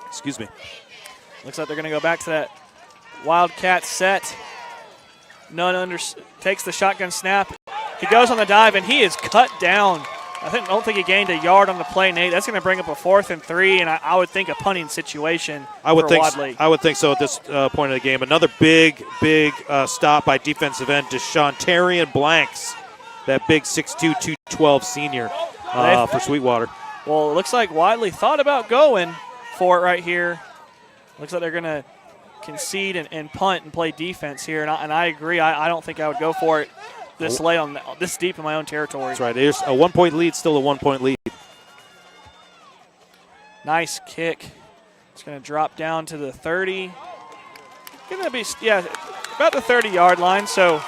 Excuse me. Looks like they're going to go back to that Wildcat set. Nunn takes the shotgun snap. He goes on the dive, and he is cut down. I don't think he gained a yard on the play, Nate. That's going to bring up a 4th and 3, and I would think a punting situation for Wadley. I would think so at this point of the game. Another big stop by defensive end Deshaun Blanks, that big 6'2", 212 senior for Sweetwater. Well, it looks like Wadley thought about going for it right here. Looks like they're going to concede and punt and play defense here, and I agree. I don't think I would go for it this deep in my own territory. That's right. There's a 1-point lead, still a 1-point lead. Nice kick. It's going to drop down to the 30. Going to be about the 30-yard line. So,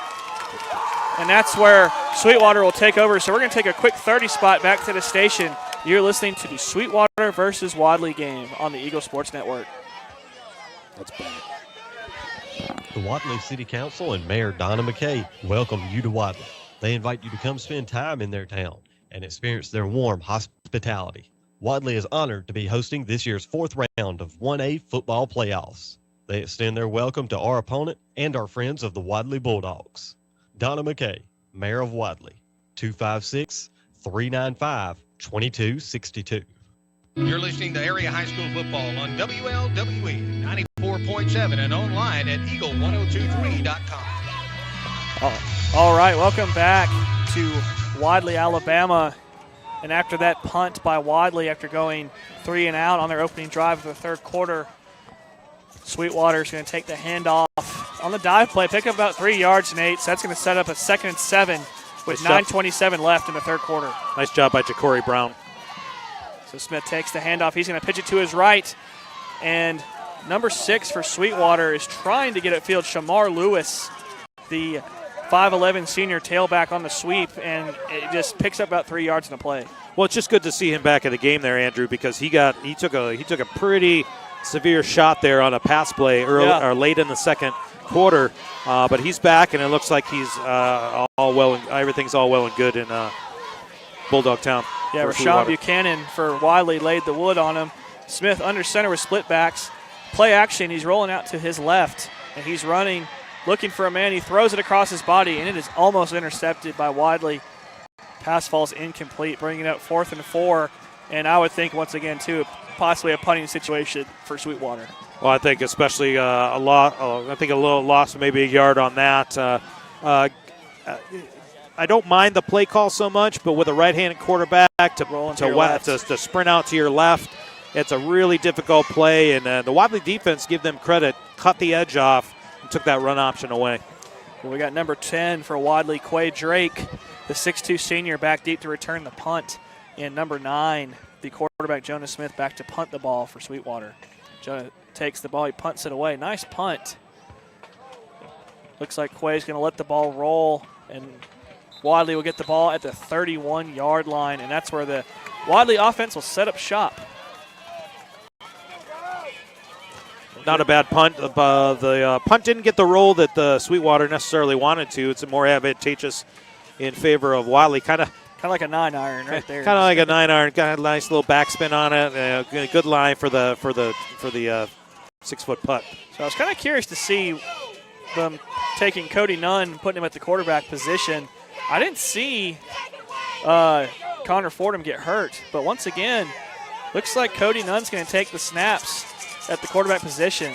and that's where Sweetwater will take over. So we're going to take a quick 30 spot back to the station. You're listening to the Sweetwater versus Wadley game on the Eagle Sports Network. That's bad. The Wadley City Council and Mayor Donna McKay welcome you to Wadley. They invite you to come spend time in their town and experience their warm hospitality. Wadley is honored to be hosting this year's 4th round of 1A football playoffs. They extend their welcome to our opponent and our friends of the Wadley Bulldogs. Donna McKay, Mayor of Wadley, 256-395-2262. You're listening to Area High School Football on WLWE 94.7 and online at eagle1023.com. All right, welcome back to Wadley, Alabama. And after that punt by Wadley, after going 3 and out on their opening drive of the 3rd quarter, Sweetwater's going to take the handoff on the dive play, pick up about 3 yards, Nate. So that's going to set up a 2nd and 7 with 9:27 left in the 3rd quarter. Nice job by Ja'Cory Brown. So Smith takes the handoff. He's going to pitch it to his right. And number 6 for Sweetwater is trying to get it field. Shamar Lewis, the 5'11 senior tailback on the sweep, and it just picks up about 3 yards in the play. Well, it's just good to see him back in the game there, Andrew, because he took a pretty severe shot there on a pass play or late in the 2nd quarter, but he's back, and it looks like he's everything's all well and good in Bulldog Town. Yeah, Rashawn Buchanan for Wadley laid the wood on him. Smith under center with split backs. Play action, he's rolling out to his left, and he's running, looking for a man. He throws it across his body, and it is almost intercepted by Wadley. Pass falls incomplete, bringing up 4th and 4. And I would think, once again, too, possibly a punting situation for Sweetwater. Well, I think especially a little loss, maybe a yard on that. I don't mind the play call so much, but with a right-handed quarterback to sprint out to your left, it's a really difficult play. And the Wadley defense, give them credit, cut the edge off and took that run option away. Well, we got number 10 for Wadley, Quay Drake, the 6'2 senior, back deep to return the punt. And number 9, the quarterback, Jonas Smith, back to punt the ball for Sweetwater. Jonah takes the ball, he punts it away. Nice punt. Looks like Quay's going to let the ball roll, and Wadley will get the ball at the 31-yard line, and that's where the Wadley offense will set up shop. Not a bad punt. The punt didn't get the roll that the Sweetwater necessarily wanted to. It's more advantageous in favor of Wadley. Kind of like a 9-iron right there. Kind of like a 9-iron. Got a nice little backspin on it. Good line for the 6-foot putt. So I was kind of curious to see them taking Cody Nunn, putting him at the quarterback position. I didn't see Connor Fordham get hurt. But once again, looks like Cody Nunn's going to take the snaps at the quarterback position.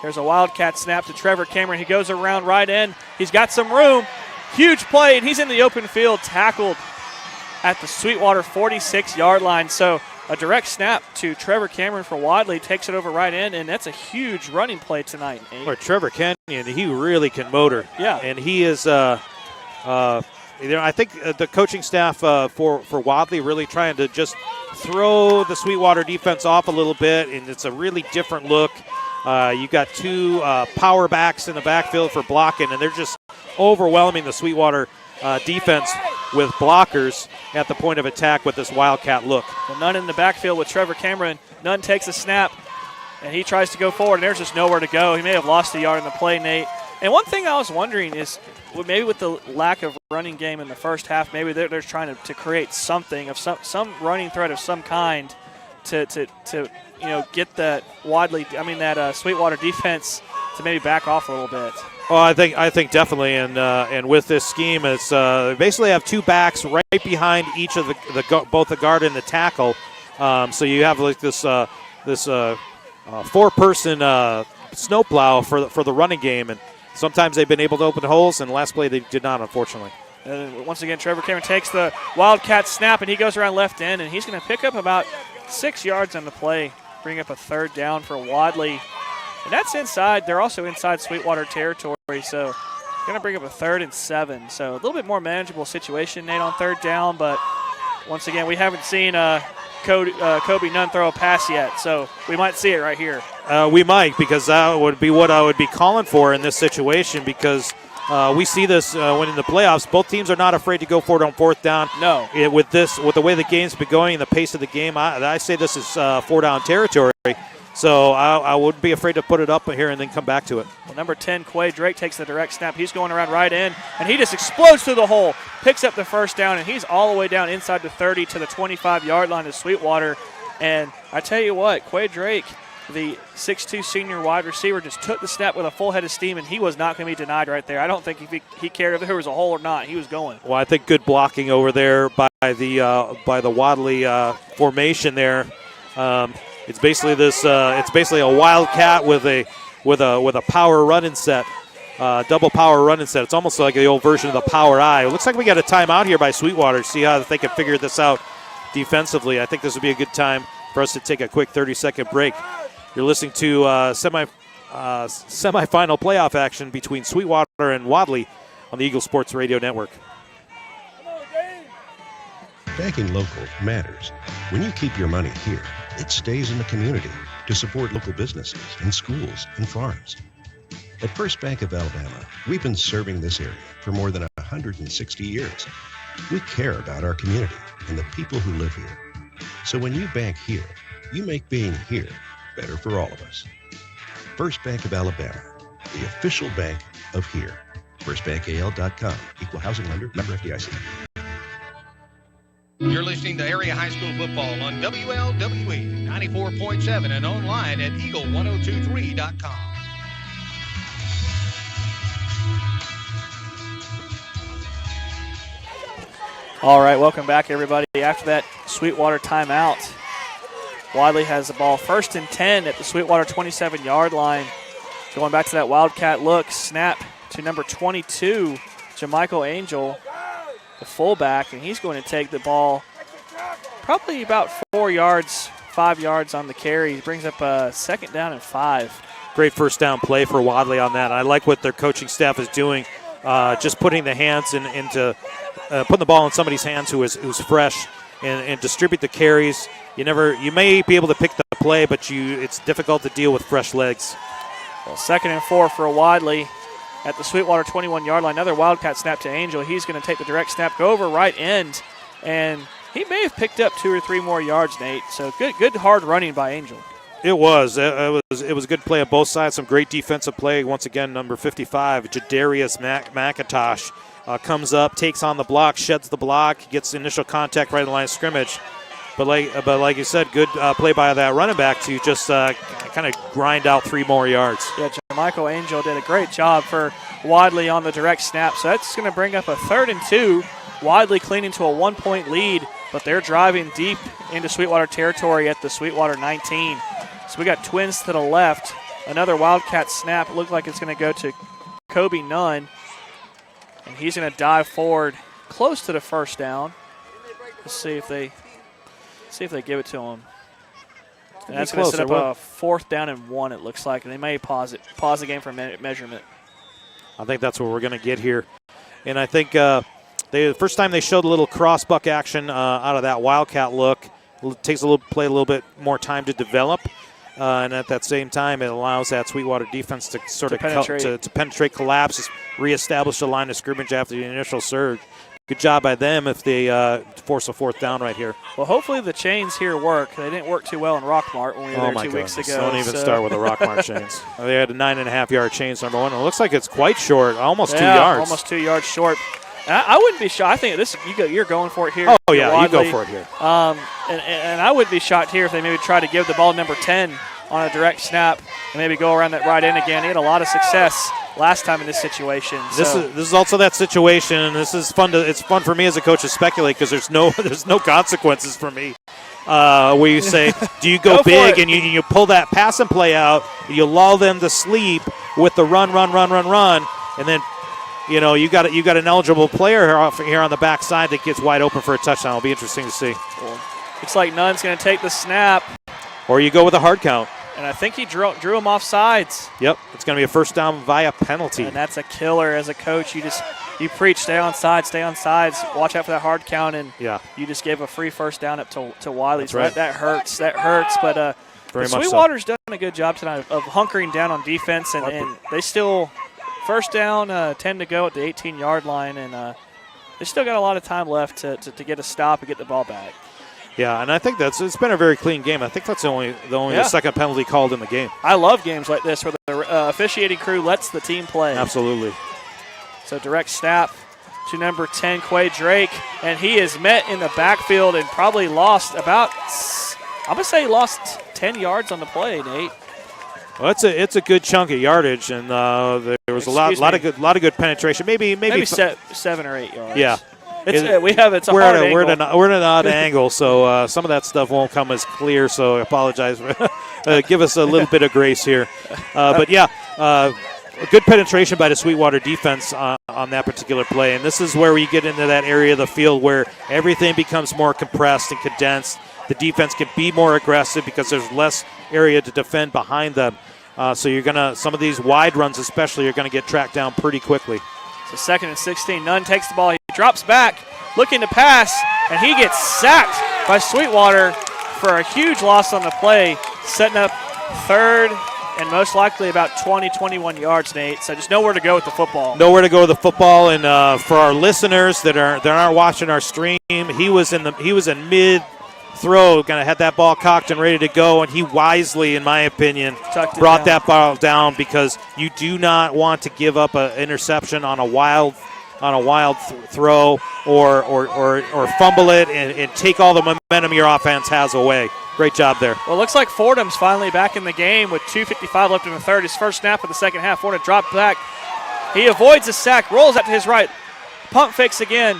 There's a Wildcat snap to Trevor Cameron. He goes around right in. He's got some room. Huge play, and he's in the open field, tackled at the Sweetwater 46-yard line. So a direct snap to Trevor Cameron for Wadley, takes it over right in, and that's a huge running play tonight. Or Trevor Kenyon, he really can motor. Yeah. And he is, I think the coaching staff for Wadley really trying to just throw the Sweetwater defense off a little bit, and it's a really different look. You got two power backs in the backfield for blocking, and they're just overwhelming the Sweetwater defense with blockers at the point of attack with this Wildcat look. Well, Nunn in the backfield with Trevor Cameron. Nunn takes a snap, and he tries to go forward, and there's just nowhere to go. He may have lost a yard in the play, Nate. And one thing I was wondering is maybe with the lack of running game in the first half, maybe they're trying to create something of some running threat of some kind to get that Sweetwater defense to maybe back off a little bit. Well, I think definitely, and with this scheme, it's basically have two backs right behind each of both the guard and the tackle. So you have like this four-person snowplow for the running game, and sometimes they've been able to open holes, and last play they did not, unfortunately. And once again, Trevor Cameron takes the Wildcat snap, and he goes around left end, and he's going to pick up about 6 yards on the play, bring up a third down for Wadley. And that's inside. They're also inside Sweetwater territory, so going to bring up a 3rd and 7. So a little bit more manageable situation, Nate, on third down. But once again, we haven't seen Kobe Nunn throw a pass yet, so we might see it right here. We might, because that would be what I would be calling for in this situation, because we see this when in the playoffs. Both teams are not afraid to go for it on fourth down. No. With the way the game's been going and the pace of the game, I say this is 4-down territory. So I wouldn't be afraid to put it up here and then come back to it. Well, number 10, Quay Drake, takes the direct snap. He's going around right in, and he just explodes through the hole, picks up the first down, and he's all the way down inside the 30 to the 25-yard line of Sweetwater. And I tell you what, Quay Drake, the 6'2 senior wide receiver, just took the snap with a full head of steam, and he was not going to be denied right there. I don't think if he cared if there was a hole or not. He was going. Well, I think good blocking over there by the Wadley formation there. It's basically it's basically a Wildcat with a power running set, double power running set. It's almost like the old version of the Power Eye. It looks like we got a timeout here by Sweetwater to see how they can figure this out defensively. I think this would be a good time for us to take a quick 30-second break. You're listening to semifinal playoff action between Sweetwater and Wadley on the Eagle Sports Radio Network. Banking local matters. When you keep your money here, it stays in the community to support local businesses and schools and farms. At First Bank of Alabama, we've been serving this area for more than 160 years. We care about our community and the people who live here. So when you bank here, you make being here better for all of us. First Bank of Alabama, the official bank of here. FirstBankAL.com. Equal housing lender. Member FDIC. You're listening to Area High School Football on WLWE 94.7 and online at Eagle1023.com. All right, welcome back, everybody. After that Sweetwater timeout, Wadley has the ball 1st and 10 at the Sweetwater 27-yard line. Going back to that Wildcat look, snap to number 22, Jamichael Angel, the fullback, and he's going to take the ball probably about 5 yards on the carry. He brings up a 2nd down and 5. Great first down play for Wadley on that. I like what their coaching staff is doing, just putting the hands into putting the ball in somebody's hands who's fresh and distribute the carries. You may be able to pick the play, but it's difficult to deal with fresh legs. Well, 2nd and 4 for Wadley at the Sweetwater 21-yard line. Another Wildcat snap to Angel. He's going to take the direct snap, go over right end, and he may have picked up 2 or 3 more yards, Nate. So good hard running by Angel. It was a good play on both sides. Some great defensive play. Once again, number 55, Jadarius McIntosh comes up, takes on the block, sheds the block, gets initial contact right in the line of scrimmage. But like you said, good play by that running back to just kind of grind out 3 more yards. Yeah, Michael Angel did a great job for Wadley on the direct snap. So that's going to bring up a 3rd and 2 Wadley clinging to a 1-point lead, but they're driving deep into Sweetwater territory at the Sweetwater 19. So we got twins to the left. Another Wildcat snap. It looked like it's going to go to Kobe Nunn, and he's going to dive forward close to the first down. Let's see if they give it to him. And that's going to set up a 4th down and 1, it looks like, and they may pause the game for measurement. I think that's what we're going to get here. And I think the first time they showed a little cross-buck action out of that Wildcat look. It takes a little bit more time to develop. And at that same time, it allows that Sweetwater defense to sort of penetrate, collapse, reestablish the line of scrimmage after the initial surge. Good job by them if they force a 4th down right here. Well, hopefully the chains here work. They didn't work too well in Rockmart when we were there 2 weeks ago. Don't even start with the Rockmart chains. They had a 9.5-yard chains, number one. It looks like it's quite short, almost 2 yards. Almost 2 yards short. I wouldn't be shocked. I think you're going for it here. Oh, yeah, Wadley. You go for it here. And I would be shocked here if they maybe try to give the ball to number 10 on a direct snap and maybe go around that right end again. He had a lot of success last time in this situation. This is also that situation, and this is fun. It's fun for me as a coach to speculate because there's no consequences for me. Where you say, do you go big and you pull that pass and play out, you lull them to sleep with the run, and then you got an eligible player here on the backside that gets wide open for a touchdown. It'll be interesting to see. Well, looks like Nunn's going to take the snap. Or you go with a hard count. And I think he drew him off sides. Yep, it's going to be a 1st down via penalty. And that's a killer as a coach. You preach, stay on sides, watch out for that hard count, and you just gave a free 1st down up to Wiley. That's right. That hurts, but Sweetwater's done a good job tonight of hunkering down on defense, and they still, 1st down, 10 to go at the 18-yard line, and they still got a lot of time left to get a stop and get the ball back. Yeah, and I think it's been a very clean game. I think that's the only the second penalty called in the game. I love games like this where the officiating crew lets the team play. Absolutely. So direct snap to number 10, Quay Drake, and he is met in the backfield and probably lost 10 yards on the play, Nate. Well, it's a good chunk of yardage, and there was a lot of good penetration. Maybe 7 or 8 yards. Yeah. We're at an odd angle, so some of that stuff won't come as clear, so I apologize. Give us a little bit of grace here. But, good penetration by the Sweetwater defense on that particular play, and this is where we get into that area of the field where everything becomes more compressed and condensed. The defense can be more aggressive because there's less area to defend behind them. So some of these wide runs especially, you're going to get tracked down pretty quickly. So 2nd and 16. Nunn takes the ball. He drops back, looking to pass, and he gets sacked by Sweetwater for a huge loss on the play, setting up 3rd and most likely about 20, 21 yards, Nate. So just nowhere to go with the football. Nowhere to go with the football, and for our listeners that aren't watching our stream, he was in mid throw, kind of had that ball cocked and ready to go, and he wisely, in my opinion, brought that ball down because you do not want to give up an interception on a wild throw or fumble it and take all the momentum your offense has away. Great job there. Well, it looks like Fordham's finally back in the game with 2:55 left in the third. His first snap of the second half. Fordham dropped back. He avoids the sack, rolls out to his right, pump fakes again,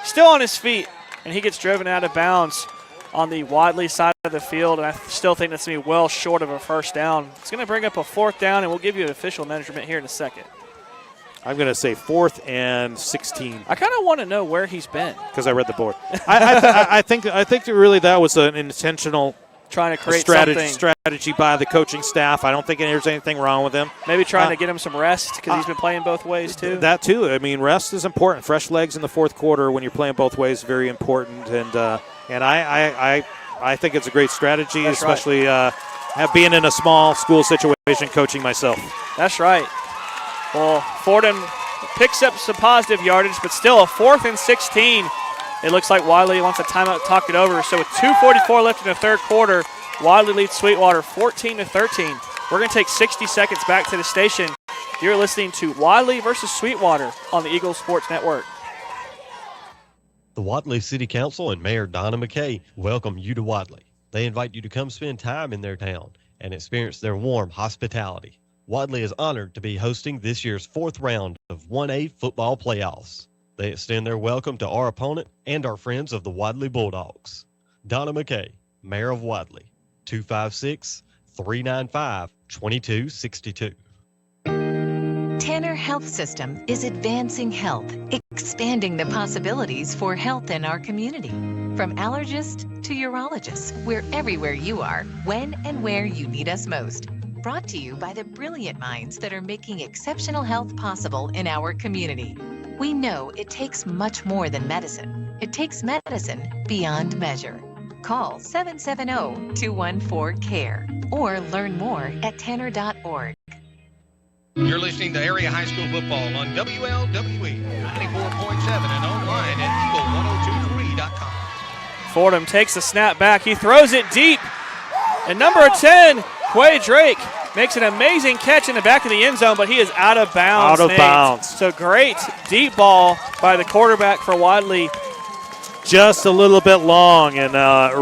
still on his feet, and he gets driven out of bounds on the Wadley side of the field, and I still think that's going to be well short of a 1st down. It's going to bring up a 4th down, and we'll give you an official measurement here in a second. I'm going to say 4th and 16. I kind of want to know where he's been. Because I read the board. I think really that was an intentional trying to create strategy by the coaching staff. I don't think there's anything wrong with him. Maybe trying to get him some rest because he's been playing both ways too. That too. I mean, rest is important. Fresh legs in the 4th quarter when you're playing both ways is very important. And I think it's a great strategy, That's especially being in a small school situation, coaching myself. That's right. Well, Fordham picks up some positive yardage, but still a 4th and 16. It looks like Wadley wants a timeout to talk it over. So with 2:44 left in the 3rd quarter, Wadley leads Sweetwater 14-13. We're going to take 60 seconds back to the station. You're listening to Wadley versus Sweetwater on the Eagle Sports Network. The Wadley City Council and Mayor Donna McKay welcome you to Wadley. They invite you to come spend time in their town and experience their warm hospitality. Wadley is honored to be hosting this year's 4th round of 1A football playoffs. They extend their welcome to our opponent and our friends of the Wadley Bulldogs. Donna McKay, Mayor of Wadley, 256-395-2262. Tanner Health System is advancing health, expanding the possibilities for health in our community. From allergist to urologist, we're everywhere you are, when and where you need us most. Brought to you by the brilliant minds that are making exceptional health possible in our community. We know it takes much more than medicine. It takes medicine beyond measure. Call 770-214-CARE or learn more at tanner.org. You're listening to Area High School Football on WLWE 94.7 and online at eagle1023.com. Fordham takes the snap back. He throws it deep. And number 10, Quay Drake, makes an amazing catch in the back of the end zone, but he is out of bounds. Out of bounds. So great deep ball by the quarterback for Wadley. Just a little bit long, and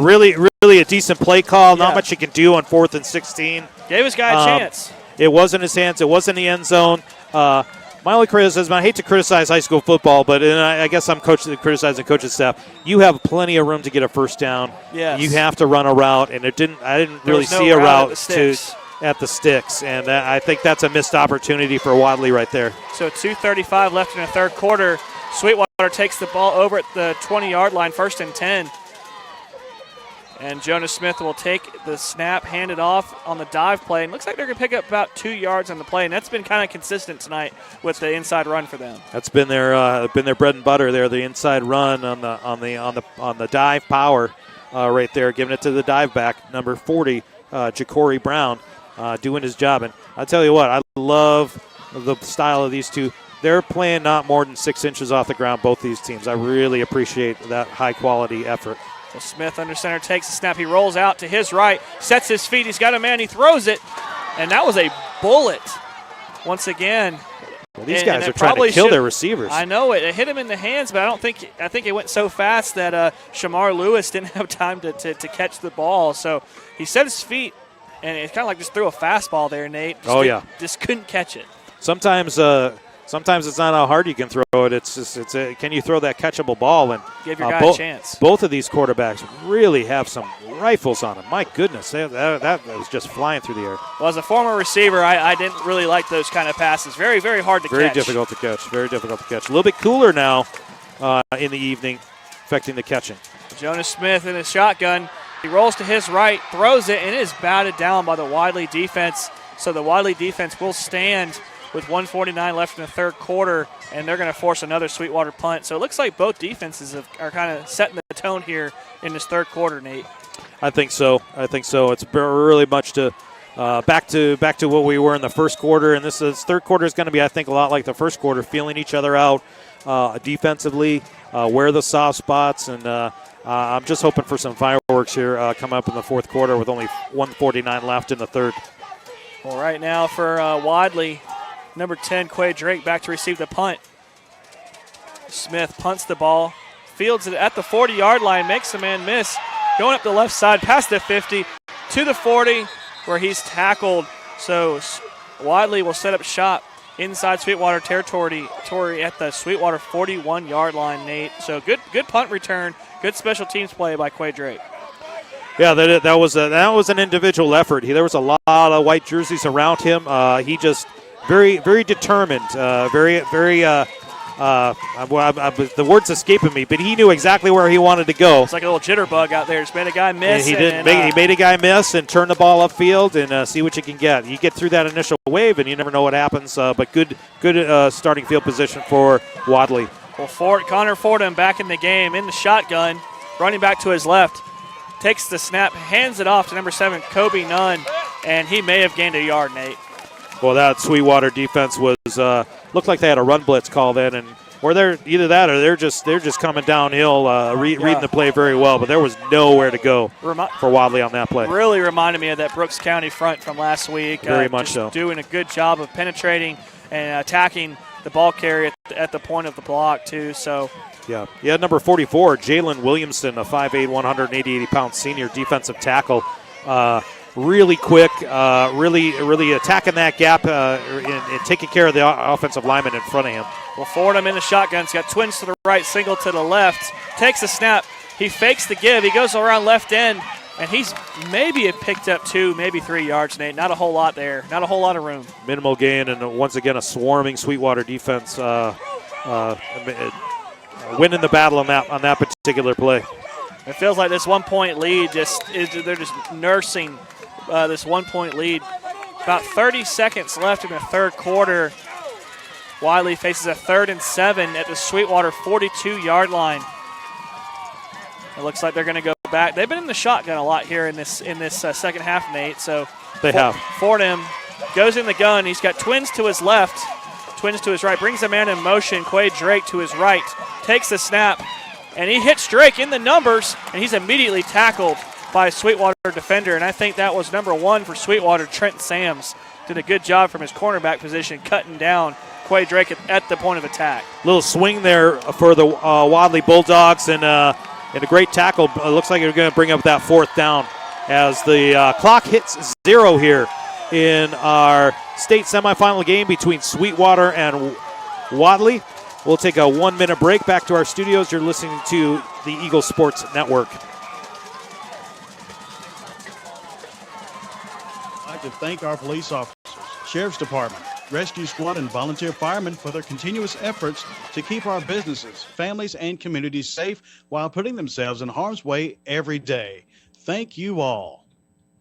really a decent play call. Not much you can do on 4th and 16. Gave his guy a chance. It was in his hands. It was in the end zone. My only criticism, I hate to criticize high school football, but I guess I'm criticizing coaching staff. You have plenty of room to get a first down. Yes. You have to run a route, and I didn't really see a route at the sticks, and I think that's a missed opportunity for Wadley right there. So 2:35 left in the third quarter. Sweetwater takes the ball over at the 20-yard line, 1st and 10. And Jonas Smith will take the snap, hand it off on the dive play. And looks like they're going to pick up about 2 yards on the play, and that's been kind of consistent tonight with the inside run for them. That's been their bread and butter there. The inside run on the dive power right there, giving it to the dive back, number 40, Ja'Cory Brown, doing his job. And I tell you what, I love the style of these two. They're playing not more than 6 inches off the ground, both these teams. I really appreciate that high-quality effort. So Smith under center takes the snap. He rolls out to his right, sets his feet. He's got a man. He throws it, and that was a bullet once again. Well, these guys are trying to kill their receivers. I know it. It hit him in the hands, but I think it went so fast that Shamar Lewis didn't have time to catch the ball. So he set his feet, and it kind of like just threw a fastball there, Nate. Just couldn't catch it. Sometimes it's not how hard you can throw it. It's can you throw that catchable ball? And give your guy a chance. Both of these quarterbacks really have some rifles on them. My goodness, that was just flying through the air. Well, as a former receiver, I didn't really like those kind of passes. Very, very hard to catch. Very difficult to catch. Very difficult to catch. A little bit cooler now in the evening, affecting the catching. Jonas Smith in his shotgun. He rolls to his right, throws it, and it is batted down by the Wadley defense. So the Wadley defense will stand with 1:49 left in the third quarter, and they're going to force another Sweetwater punt. So it looks like both defenses are kind of setting the tone here in this third quarter, Nate. I think so. It's really much to back to what we were in the first quarter, and this third quarter is going to be, I think, a lot like the first quarter, feeling each other out defensively, where the soft spots, and I'm just hoping for some fireworks here coming up in the fourth quarter with only 1:49 left in the third. Well, right now for Wadley, number 10, Quay Drake, back to receive the punt. Smith punts the ball, fields it at the 40-yard line, makes the man miss. Going up the left side, past the 50, to the 40, where he's tackled. So Wadley will set up shop inside Sweetwater territory at the Sweetwater 41-yard line, Nate. So good punt return, good special teams play by Quay Drake. Yeah, that was an individual effort. There was a lot of white jerseys around him. He just very, very determined, the word's escaping me, but he knew exactly where he wanted to go. It's like a little jitterbug out there. Just made a guy miss. He made a guy miss and turned the ball upfield and see what you can get. You get through that initial wave, and you never know what happens, but good starting field position for Wadley. Well, Connor Fordham back in the game in the shotgun, running back to his left. Takes the snap, hands it off to number 7, Kobe Nunn, and he may have gained a yard, Nate. Well, that Sweetwater defense was looked like they had a run blitz call then, and or they're either that or they're just coming downhill, reading the play very well. But there was nowhere to go for Wadley on that play. Really reminded me of that Brooks County front from last week. Very much so. Doing a good job of penetrating and attacking the ball carrier at the point of the block too. So. Yeah, number 44, Jalen Williamson, a 5'8", 180-pound senior defensive tackle. really quick, really attacking that gap and taking care of the offensive lineman in front of him. Well, Fordham in the shotgun. He's got twins to the right, single to the left. Takes a snap. He fakes the give. He goes around left end, and he's maybe picked up 2, maybe 3 yards, Nate. Not a whole lot there. Not a whole lot of room. Minimal gain, and once again a swarming Sweetwater defense winning the battle on that particular play. It feels like this 1-point lead they're just nursing this 1-point lead. About 30 seconds left in the third quarter. Wadley faces a 3rd and 7 at the Sweetwater 42-yard line. It looks like they're going to go back. They've been in the shotgun a lot here in this second half, Nate. So they have. Fordham goes in the gun. He's got twins to his left, twins to his right. Brings a man in motion. Quay Drake to his right. Takes the snap, and he hits Drake in the numbers, and he's immediately tackled by a Sweetwater defender. And I think that was number 1 for Sweetwater, Trent Sams. Did a good job from his cornerback position, cutting down Quay Drake at the point of attack. Little swing there for the Wadley Bulldogs, and a great tackle. It looks like they're going to bring up that 4th down as the clock hits 0 here in our state semifinal game between Sweetwater and Wadley. We'll take a 1-minute break. Back to our studios. You're listening to the Eagle Sports Network. I'd like to thank our police officers, Sheriff's Department, Rescue Squad, and volunteer firemen for their continuous efforts to keep our businesses, families, and communities safe while putting themselves in harm's way every day. Thank you all.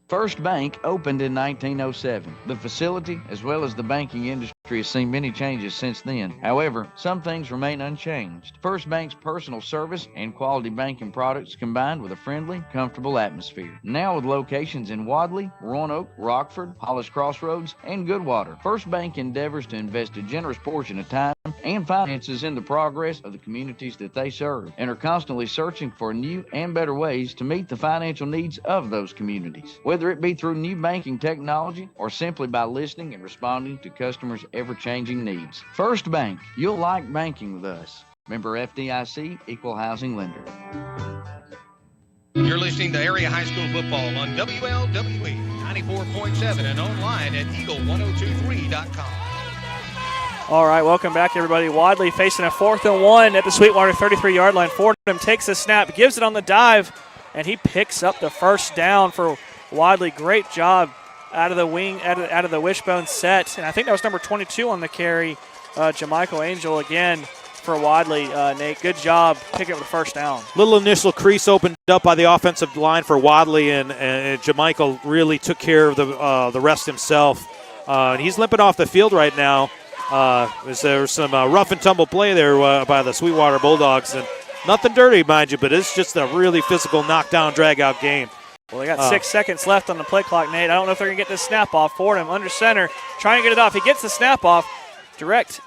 First Bank opened in 1907. The facility, as well as the banking industry, has seen many changes since then. However, some things remain unchanged. First Bank's personal service and quality banking products combined with a friendly, comfortable atmosphere. Now with locations in Wadley, Roanoke, Rockford, Hollis Crossroads, and Goodwater, First Bank endeavors to invest a generous portion of time and finances in the progress of the communities that they serve, and are constantly searching for new and better ways to meet the financial needs of those communities. Whether it be through new banking technology or simply by listening and responding to customers' ever-changing needs. First Bank, you'll like banking with us. Member FDIC, Equal Housing Lender. You're listening to Area High School football on WLWE 94.7 and online at eagle1023.com. All right, welcome back, everybody. Wadley facing a 4th and 1 at the Sweetwater 33-yard line. Fordham takes the snap, gives it on the dive, and he picks up the first down for Wadley. Great job out of the wing, out of the wishbone set. And I think that was number 22 on the carry, Jamichael Angel again for Wadley. Nate, good job picking up the first down. Little initial crease opened up by the offensive line for Wadley, and Jamichael really took care of the rest himself. He's limping off the field right now. There was some rough and tumble play there by the Sweetwater Bulldogs. And nothing dirty, mind you, but it's just a really physical knockdown, drag-out game. Well, they got 6 seconds left on the play clock, Nate. I don't know if they're going to get this snap off. Fordham under center, trying to get it off. He gets the snap off. Direct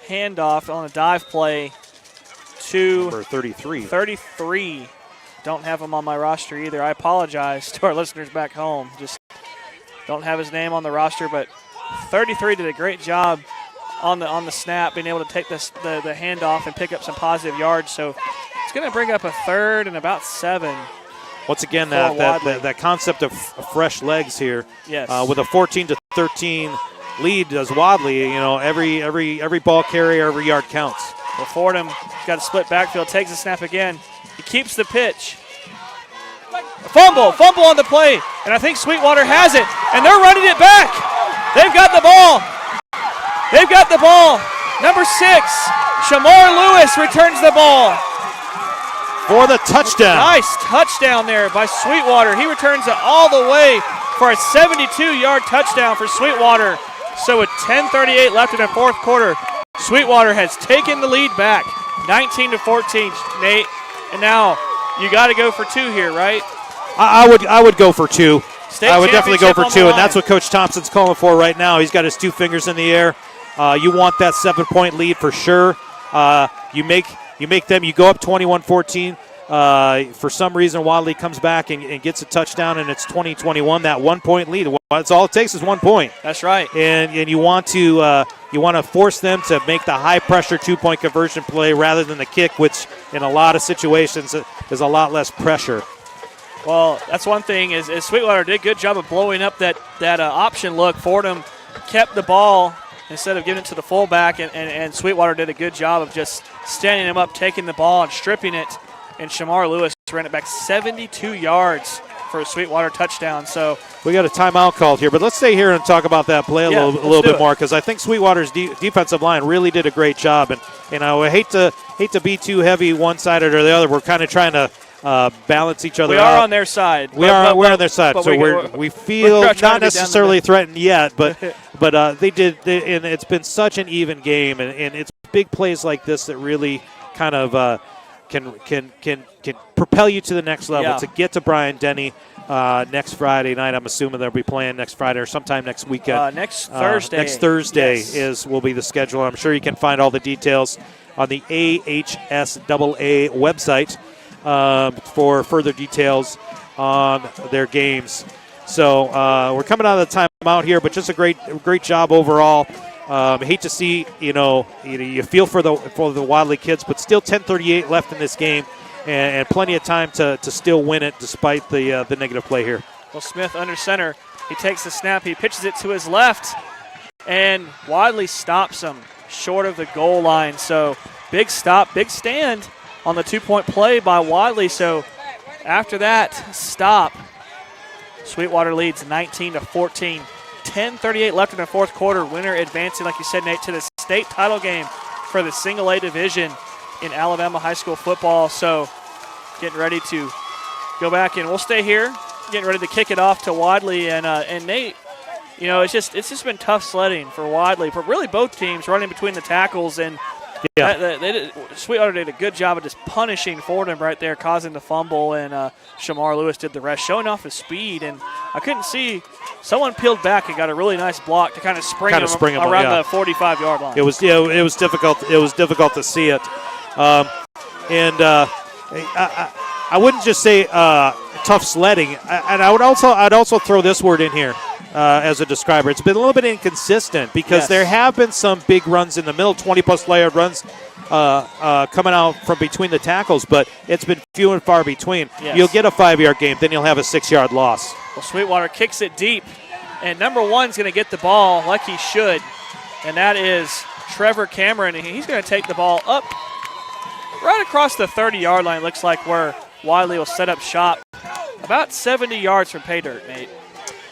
handoff on a dive play to number 33. 33. Don't have him on my roster either. I apologize to our listeners back home. Just don't have his name on the roster, but 33 did a great job on the snap, being able to take the handoff and pick up some positive yards. So it's going to bring up a 3rd and about 7. Once again, that concept of fresh legs here. Yes. With a 14-13 lead as Wadley, every ball carry, every yard counts. Well, Fordham got a split backfield, takes the snap again. He keeps the pitch. Fumble on the play, and I think Sweetwater has it, and they're running it back. They've got the ball. Number 6, Shamar Lewis returns the ball. For the touchdown. Nice touchdown there by Sweetwater. He returns it all the way for a 72-yard touchdown for Sweetwater. So with 10:38 left in the fourth quarter, Sweetwater has taken the lead back, 19-14, Nate. And now you got to go for 2 here, right? I would go for 2. I would definitely go for 2, and that's what Coach Thompson's calling for right now. He's got his 2 fingers in the air. You want that 7-point lead for sure. You go up 21-14. For some reason, Wadley comes back and gets a touchdown, and it's 20-21. That 1-point lead. That's all it takes is 1 point. That's right. And you want to force them to make the high-pressure 2-point conversion play rather than the kick, which in a lot of situations is a lot less pressure. Well, that's one thing is Sweetwater did a good job of blowing up that option look. Fordham kept the ball instead of giving it to the fullback, and Sweetwater did a good job of just standing him up, taking the ball and stripping it. And Shamar Lewis ran it back 72 yards for a Sweetwater touchdown. So we got a timeout called here, but let's stay here and talk about that play a little bit more, because I think Sweetwater's defensive line really did a great job. And I would hate to be too heavy one-sided or the other. We're kind of trying to balance each other out. We are on their side. We're on their side, so we feel not necessarily threatened yet, but they did, and it's been such an even game, and it's big plays like this that really kind of can propel you to the next level, to get to Bryant-Denny next Friday night. I'm assuming they'll be playing next Friday or sometime next weekend. Next Thursday. Next Thursday yes. will be the schedule. I'm sure you can find all the details on the AHSAA website for further details on their games. So we're coming out of the timeout here, but just a great job overall. I hate to see, you feel for the Wadley kids, but still 10:38 left in this game, and plenty of time to still win it despite the negative play here. Well, Smith under center. He takes the snap. He pitches it to his left, and Wadley stops him short of the goal line. So big stop, big stand on the 2-point play by Wadley. So after that stop, Sweetwater leads 19-14. 10:38 left in the fourth quarter. Winner advancing, like you said, Nate, to the state title game for the single A division in Alabama high school football. So getting ready to go back, and we'll stay here, getting ready to kick it off to Wadley. And Nate, it's just been tough sledding for Wadley, but really both teams running between the tackles, and Sweetwater did a good job of just punishing Fordham right there, causing the fumble, and Shamar Lewis did the rest, showing off his speed. And I couldn't see, someone peeled back and got a really nice block to kind of spring him around the 45-yard line. It was difficult. It was difficult to see it, and I wouldn't just say tough sledding, and I'd also throw this word in here. As a describer, it's been a little bit inconsistent because there have been some big runs in the middle, 20-plus yard runs coming out from between the tackles, but it's been few and far between. Yes. You'll get a 5-yard gain, then you'll have a 6-yard loss. Well, Sweetwater kicks it deep, and number one's going to get the ball like he should, and that is Trevor Cameron, and he's going to take the ball up right across the 30-yard line, looks like, where Wadley will set up shop. About 70 yards from pay dirt, Nate.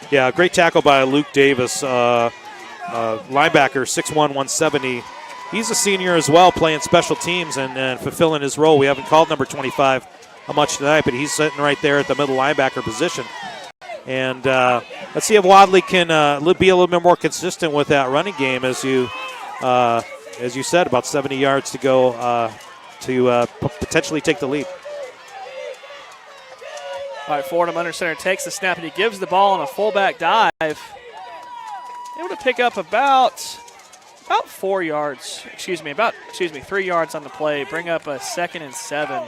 Yeah, great tackle by Luke Davis, linebacker, 6'1", 170. He's a senior as well, playing special teams and fulfilling his role. We haven't called number 25 much tonight, but he's sitting right there at the middle linebacker position. And let's see if Wadley can be a little bit more consistent with that running game, as you said, about 70 yards to go to potentially take the lead. All right, Fordham under center takes the snap, and he gives the ball on a fullback dive. Able to pick up about 3 yards on the play. Bring up a 2nd and 7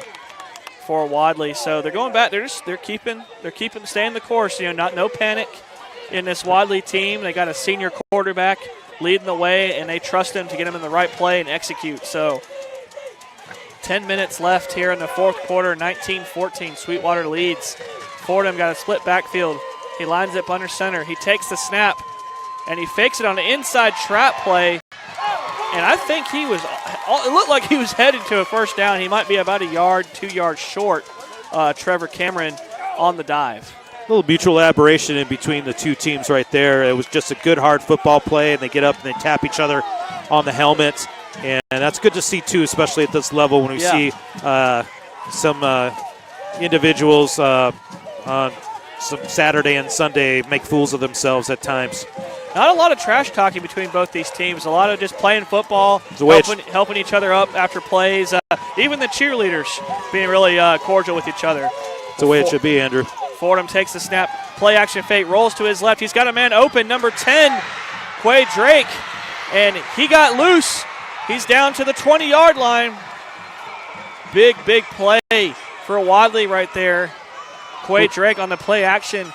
for Wadley. So they're going back. They're staying the course. No panic in this Wadley team. They got a senior quarterback leading the way, and they trust him to get him in the right play and execute. So 10 minutes left here in the fourth quarter, 19-14. Sweetwater leads. Fordham got a split backfield. He lines up under center. He takes the snap, and he fakes it on the inside trap play. And I think it looked like he was headed to a first down. He might be about 2 yards short, Trevor Cameron, on the dive. A little mutual admiration in between the two teams right there. It was just a good, hard football play, and they get up and they tap each other on the helmets. And that's good to see, too, especially at this level when we see some individuals on some Saturday and Sunday make fools of themselves at times. Not a lot of trash talking between both these teams. A lot of just playing football, helping each other up after plays. Even the cheerleaders being really cordial with each other. That's the way it should be, Andrew. Fordham takes the snap. Play action fake, rolls to his left. He's got a man open, number 10, Quay Drake. And he got loose. He's down to the 20-yard line. Big play for Wadley right there. Quay Drake on the play action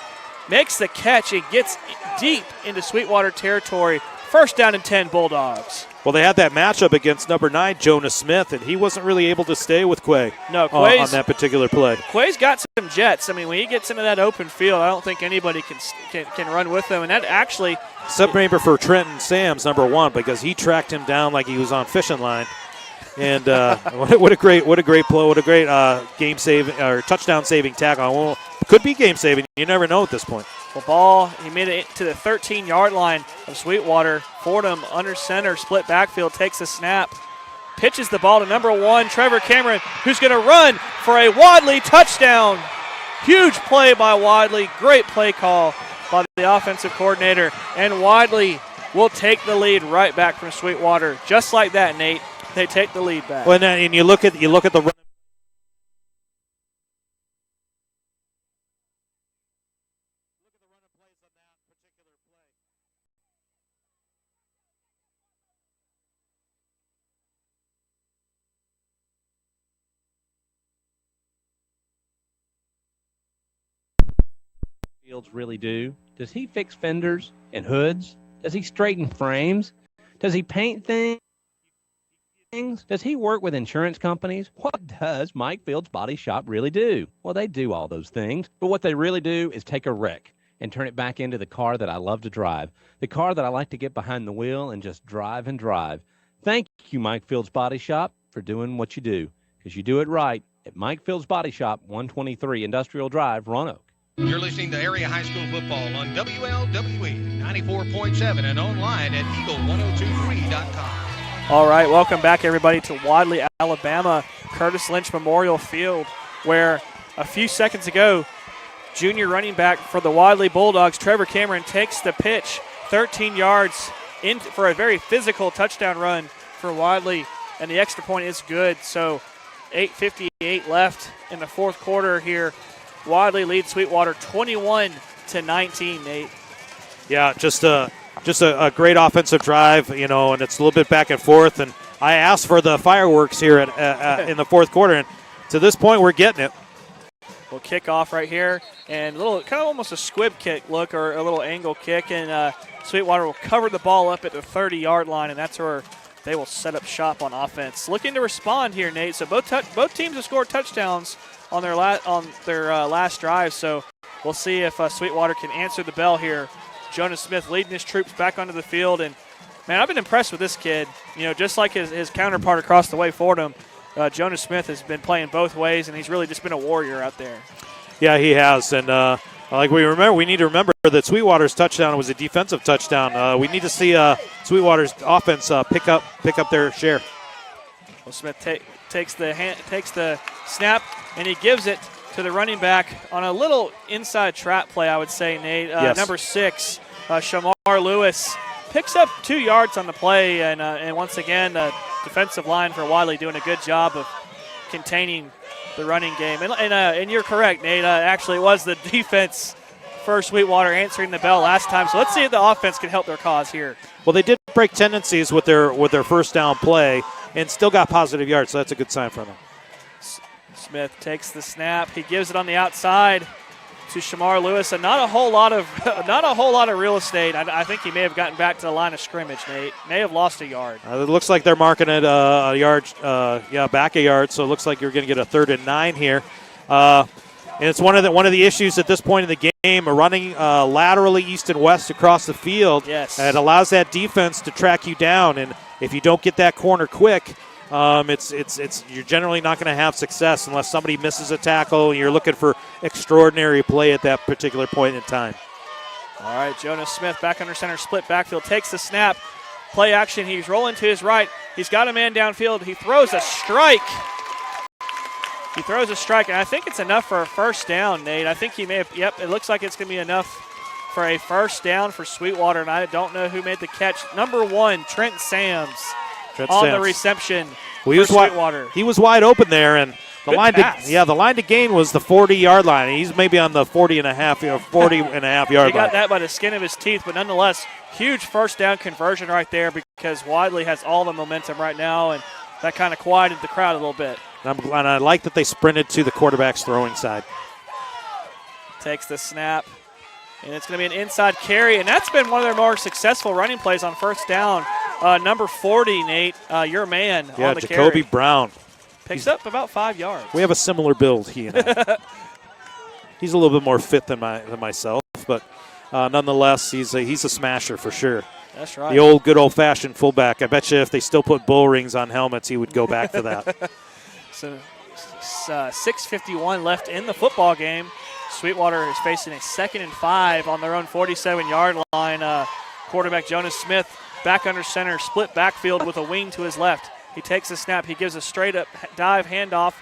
makes the catch. It gets deep into Sweetwater territory. First down and 10, Bulldogs. Well, they had that matchup against number 9, Jonas Smith, and he wasn't really able to stay with Quay No, on that particular play. Quay's got some jets. I mean, when he gets into that open field, I don't think anybody can run with him. And that actually – except maybe for Trenton Sams, number 1, because he tracked him down like he was on fishing line. And what a great play! What a great game saving or touchdown saving tackle. Well, could be game saving. You never know at this point. The ball, he made it to the 13-yard line of Sweetwater. Fordham under center, split backfield, takes a snap, pitches the ball to number 1, Trevor Cameron, who's going to run for a Wadley touchdown. Huge play by Wadley. Great play call by the offensive coordinator. And Wadley will take the lead right back from Sweetwater. Just like that, Nate. They take the lead back. Well, and you look at the run. Fields really do? Does he fix fenders and hoods? Does he straighten frames? Does he paint things? Does he work with insurance companies? What does Mike Fields Body Shop really do? Well, they do all those things, but what they really do is take a wreck and turn it back into the car that I love to drive, the car that I like to get behind the wheel and just drive and drive. Thank you, Mike Fields Body Shop, for doing what you do, because you do it right at Mike Fields Body Shop, 123 Industrial Drive, Roanoke. You're listening to Area High School football on WLWE 94.7 and online at eagle1023.com. All right, welcome back, everybody, to Wadley, Alabama, Curtis Lynch Memorial Field, where a few seconds ago, junior running back for the Wadley Bulldogs, Trevor Cameron, takes the pitch 13 yards in for a very physical touchdown run for Wadley, and the extra point is good. So 8:58 left in the fourth quarter here. Wadley leads Sweetwater 21-19, Nate. Yeah, just a great offensive drive, and it's a little bit back and forth. And I asked for the fireworks here in the fourth quarter, and to this point, we're getting it. We'll kick off right here, and a little, kind of almost a squib kick look or a little angle kick, and Sweetwater will cover the ball up at the 30-yard line, and that's where they will set up shop on offense. Looking to respond here, Nate. So both teams have scored touchdowns on their last drive, so we'll see if Sweetwater can answer the bell here. Jonas Smith leading his troops back onto the field, and man, I've been impressed with this kid. Just like his counterpart across the way for him, Jonas Smith has been playing both ways, and he's really just been a warrior out there. Yeah, he has, and we need to remember that Sweetwater's touchdown was a defensive touchdown. We need to see Sweetwater's offense pick up their share. Well, Smith takes the snap, and he gives it to the running back on a little inside trap play, I would say, Nate. Yes. Number 6, Shamar Lewis, picks up 2 yards on the play, and once again, the defensive line for Wadley doing a good job of containing the running game. And you're correct, Nate. Actually, it was the defense for Sweetwater answering the bell last time. So let's see if the offense can help their cause here. Well, they did break tendencies with their first down play and still got positive yards, so that's a good sign for them. Smith takes the snap. He gives it on the outside to Shamar Lewis, and not a whole lot of real estate. I think he may have gotten back to the line of scrimmage, Nate. May have lost a yard. It looks like they're marking it a yard, back a yard. So it looks like you're going to get a 3rd and 9 here. And it's one of the issues at this point in the game, running laterally east and west across the field. Yes. It allows that defense to track you down, and if you don't get that corner quick, you're generally not going to have success unless somebody misses a tackle and you're looking for extraordinary play at that particular point in time. All right, Jonas Smith back under center, split backfield, takes the snap, play action. He's rolling to his right. He's got a man downfield. He throws a strike. And I think it's enough for a first down, Nate. I think he may have, it looks like it's going to be enough for a first down for Sweetwater, and I don't know who made the catch. Number 1, Trent Sams. The reception for Sweetwater. He was wide open there, and the line to gain was the 40-yard line. He's maybe on the 40.5 yard line. He got that by the skin of his teeth, but nonetheless, huge first down conversion right there because Wadley has all the momentum right now, and that kind of quieted the crowd a little bit. And I like that they sprinted to the quarterback's throwing side. Takes the snap, and it's going to be an inside carry, and that's been one of their more successful running plays on first down Number 40, Nate, your man on the Jacoby carry. Brown. Picks up about 5 yards. We have a similar build, he and I. He's a little bit more fit than myself, but nonetheless, he's a smasher for sure. That's right. The good old-fashioned fullback. I bet you if they still put bull rings on helmets, he would go back to that. So 6:51 left in the football game. Sweetwater is facing a 2nd and 5 on their own 47-yard line. Quarterback Jonas Smith back under center, split backfield with a wing to his left. He takes a snap. He gives a straight-up dive handoff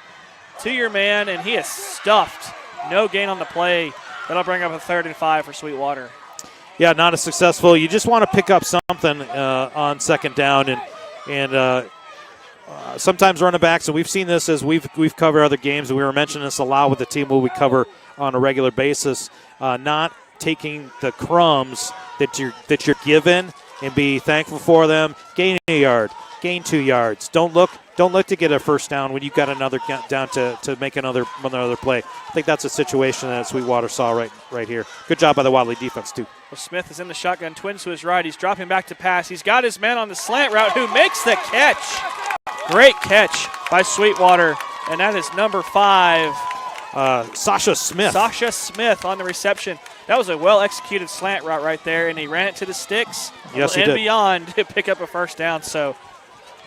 to your man, and he is stuffed. No gain on the play. That'll bring up a 3rd and 5 for Sweetwater. Yeah, not as successful. You just want to pick up something on 2nd down, and sometimes running backs, and we've seen this as we've covered other games, and we were mentioning this a lot with the team who we cover on a regular basis, not taking the crumbs that you're given and be thankful for them. Gain a yard, gain 2 yards. Don't look to get a first down when you've got another down to make another play. I think that's a situation that Sweetwater saw right here. Good job by the Wadley defense too. Well, Smith is in the shotgun, twins to his right. He's dropping back to pass. He's got his man on the slant route who makes the catch. Great catch by Sweetwater, and that is number 5. Sasha Smith. Sasha Smith on the reception. That was a well-executed slant route right there, and he ran it to the sticks and beyond to pick up a first down. So,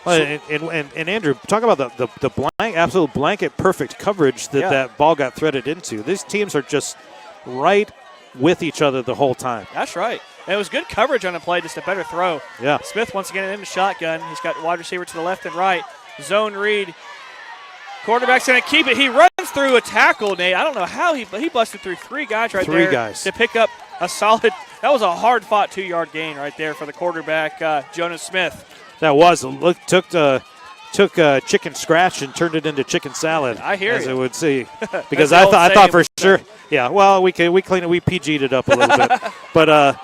and Andrew, talk about the absolute blanket perfect coverage that ball got threaded into. These teams are just right with each other the whole time. That's right. And it was good coverage on the play, just a better throw. Yeah. Smith once again in the shotgun. He's got wide receiver to the left and right. Zone read. Quarterback's going to keep it. He runs through a tackle, Nate. I don't know how he busted through 3 guys there. 3 guys. To pick up a solid. That was a hard-fought 2-yard gain right there for the quarterback, Jonas Smith. That was. Took chicken scratch and turned it into chicken salad. I hear as you. I would see, because I thought for sure. Yeah, well, we PG'd it up a little bit, but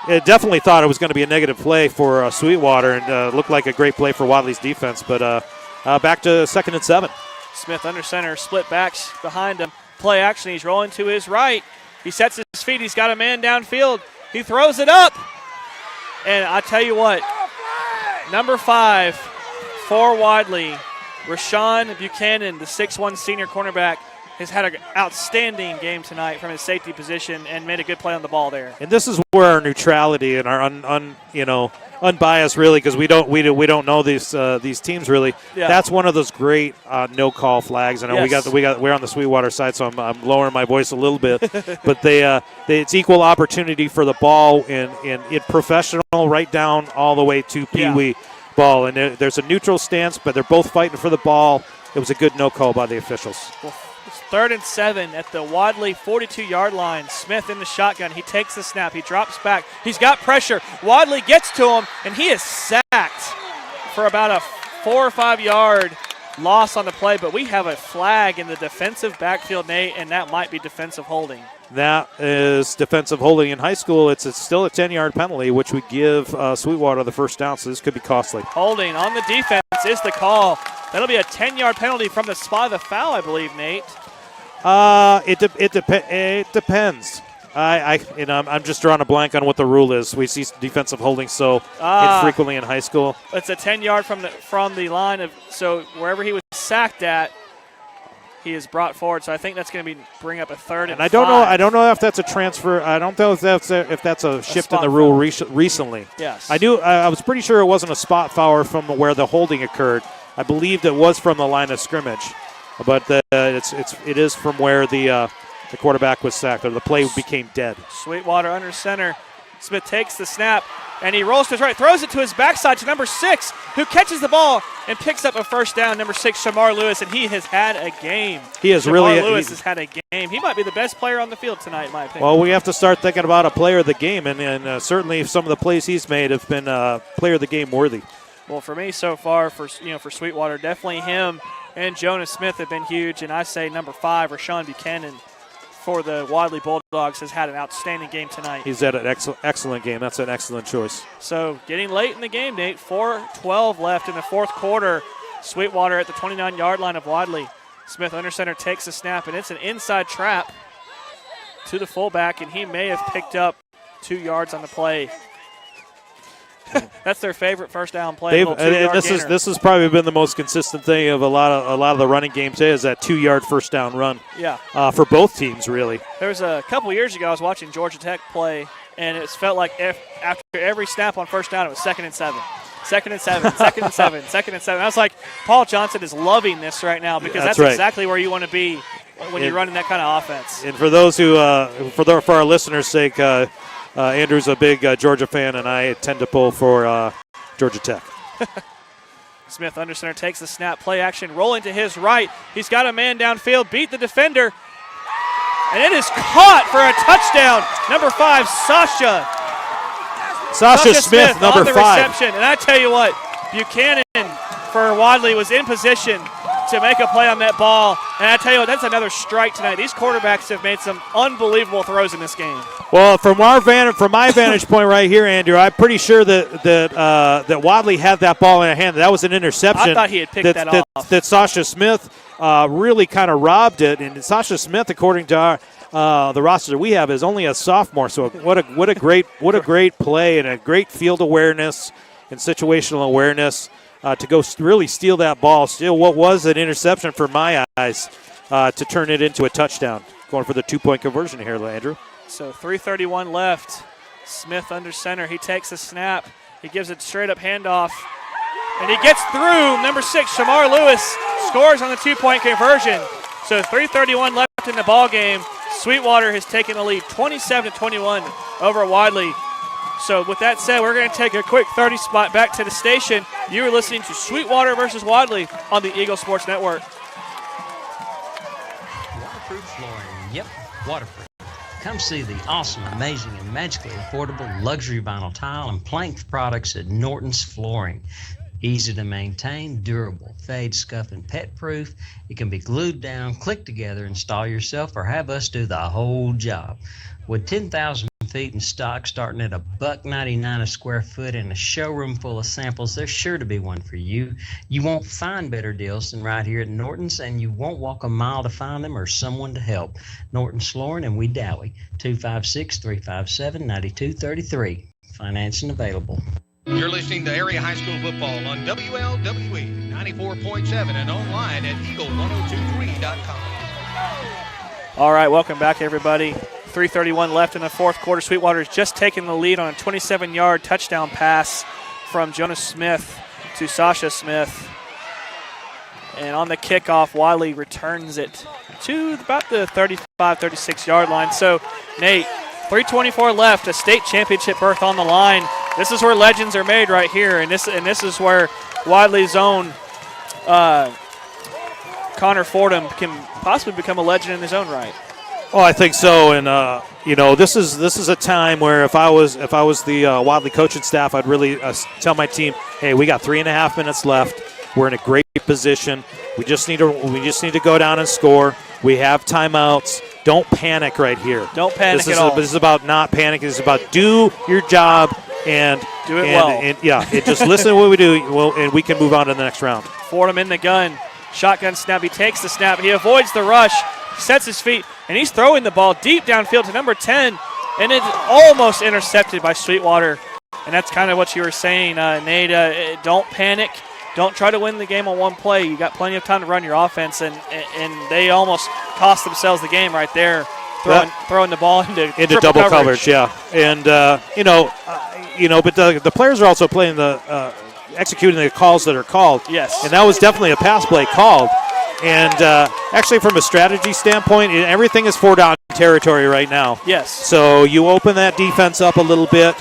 it definitely thought it was going to be a negative play for Sweetwater, and looked like a great play for Wadley's defense. But back to 2nd and 7. Smith under center, split backs behind him. Play action. He's rolling to his right. He sets his feet. He's got a man downfield. He throws it up, and I tell you what, number 5 for Wadley, Rashawn Buchanan, the 6'1 senior cornerback, has had an outstanding game tonight from his safety position and made a good play on the ball there. And this is where our neutrality and our unbiased, really, because we don't know these teams really. Yeah. That's one of those great no call flags. I know we're on the Sweetwater side, so I'm lowering my voice a little bit. But it's equal opportunity for the ball in professional right down all the way to Pee-wee ball, and there's a neutral stance, but they're both fighting for the ball. It was a good no call by the officials. Well, it's 3rd and 7 at the Wadley 42-yard line. Smith in the shotgun. He takes the snap. He drops back. He's got pressure. Wadley gets to him, and he is sacked for about a 4 or 5 yard loss on the play, but we have a flag in the defensive backfield, Nate, and that might be defensive holding. That is defensive holding. In high school, it's still a 10-yard penalty, which would give Sweetwater the first down, so this could be costly. Holding on the defense is the call. That'll be a 10-yard penalty from the spot of the foul, I believe, Nate. It depends. I'm just drawing a blank on what the rule is. We see defensive holding so infrequently in high school. It's a 10-yard from the line of, so wherever he was sacked at, he is brought forward. So I think that's going to bring up a 3rd and 5. I don't know if that's a transfer. I don't know if that's a shift in the rule recently. Yes. I was pretty sure it wasn't a spot foul from where the holding occurred. I believed it was from the line of scrimmage, but it is from where the quarterback was sacked, or the play became dead. Sweetwater under center. Smith takes the snap, and he rolls to his right, throws it to his backside to number 6, who catches the ball and picks up a first down. Number 6, Shamar Lewis, and he has had a game. Lewis has had a game. He might be the best player on the field tonight, in my opinion. Well, we have to start thinking about a player of the game, and certainly some of the plays he's made have been player of the game worthy. Well, for me so far, for Sweetwater, definitely him and Jonas Smith have been huge, and I say number 5, Rashawn Buchanan, for the Wadley Bulldogs, has had an outstanding game tonight. He's had an excellent game. That's an excellent choice. So getting late in the game, Nate, 4:12 left in the 4th quarter. Sweetwater at the 29-yard line of Wadley. Smith under center takes the snap, and it's an inside trap to the fullback, and he may have picked up 2 yards on the play. That's their favorite first down play. And this has probably been the most consistent thing of a lot of the running games today is that 2-yard first down run. Yeah. For both teams, really. There was a couple years ago I was watching Georgia Tech play, and it felt like after every snap on first down, it was 2nd and 7. 2nd and 7, 2nd and 7, 2nd and 7. I was like, Paul Johnson is loving this right now because that's right. exactly where you want to be when you're running that kind of offense. And for those who, for our listeners' sake, Andrew's a big Georgia fan, and I tend to pull for Georgia Tech. Smith under center takes the snap, play action, rolling to his right. He's got a man downfield, beat the defender, and it is caught for a touchdown. Number 5, Sasha Smith, number on the 5. reception. And I tell you what, Buchanan for Wadley was in position to make a play on that ball. And I tell you what, that's another strike tonight. These quarterbacks have made some unbelievable throws in this game. Well, from my vantage point right here, Andrew, I'm pretty sure that Wadley had that ball in hand. That was an interception. I thought he had picked that off. That Sasha Smith really kind of robbed it. And Sasha Smith, according to the roster we have, is only a sophomore. So what a great play and a great field awareness and situational awareness to go really steal that ball. Still, what was an interception for my eyes to turn it into a touchdown. Going for the 2-point conversion here, Andrew. So 3:31 left. Smith under center. He takes a snap. He gives it straight up handoff. And he gets through. Number 6, Shamar Lewis, scores on the 2-point conversion. So 3:31 left in the ball game. Sweetwater has taken the lead 27-21 over Wadley. So with that said, we're going to take a quick 30 spot back to the station. You are listening to Sweetwater versus Wadley on the Eagle Sports Network. Waterproof flooring. Yep, waterproof. Come see the awesome, amazing, and magically affordable luxury vinyl tile and plank products at Norton's Flooring. Easy to maintain, durable, fade, scuff, and pet-proof. It can be glued down, click together, install yourself, or have us do the whole job. With 10,000 feet in stock starting at $1.99 a square foot and a showroom full of samples, there's sure to be one for you. You won't find better deals than right here at Norton's, and you won't walk a mile to find them or someone to help. Norton's Flooring and Wedowee, 256-357-9233. Financing available. You're listening to Area High School Football on WLWE 94.7 and online at eagle1023.com. All right, welcome back, everybody. 3:31 left in the fourth quarter. Sweetwater has just taken the lead on a 27-yard touchdown pass from Jonas Smith to Sasha Smith. And on the kickoff, Wadley returns it to about the 35, 36-yard line. So, Nate, 3:24 left, a state championship berth on the line. This is where legends are made right here, and this is where Wadley's own Connor Fordham can possibly become a legend in his own right. Oh, I think so, and this is a time where if I was the Wadley coaching staff, I'd really tell my team, hey, we got 3.5 minutes left. We're in a great position. We just need to go down and score. We have timeouts. Don't panic right here. Don't panic at all. This is about not panicking. This is about do your job and do it well. And just listen to what we do, and we can move on to the next round. Fordham in the gun. Shotgun snap. He takes the snap. He avoids the rush. Sets his feet, and he's throwing the ball deep downfield to number 10, and it's almost intercepted by Sweetwater. And that's kind of what you were saying, Nate. Don't panic. Don't try to win the game on one play. You got plenty of time to run your offense, and they almost cost themselves the game right there, throwing the ball into double coverage. Yeah, and but the players are also playing executing the calls that are called. Yes, and that was definitely a pass play called. And actually, from a strategy standpoint, everything is 4-down territory right now. Yes. So you open that defense up a little bit,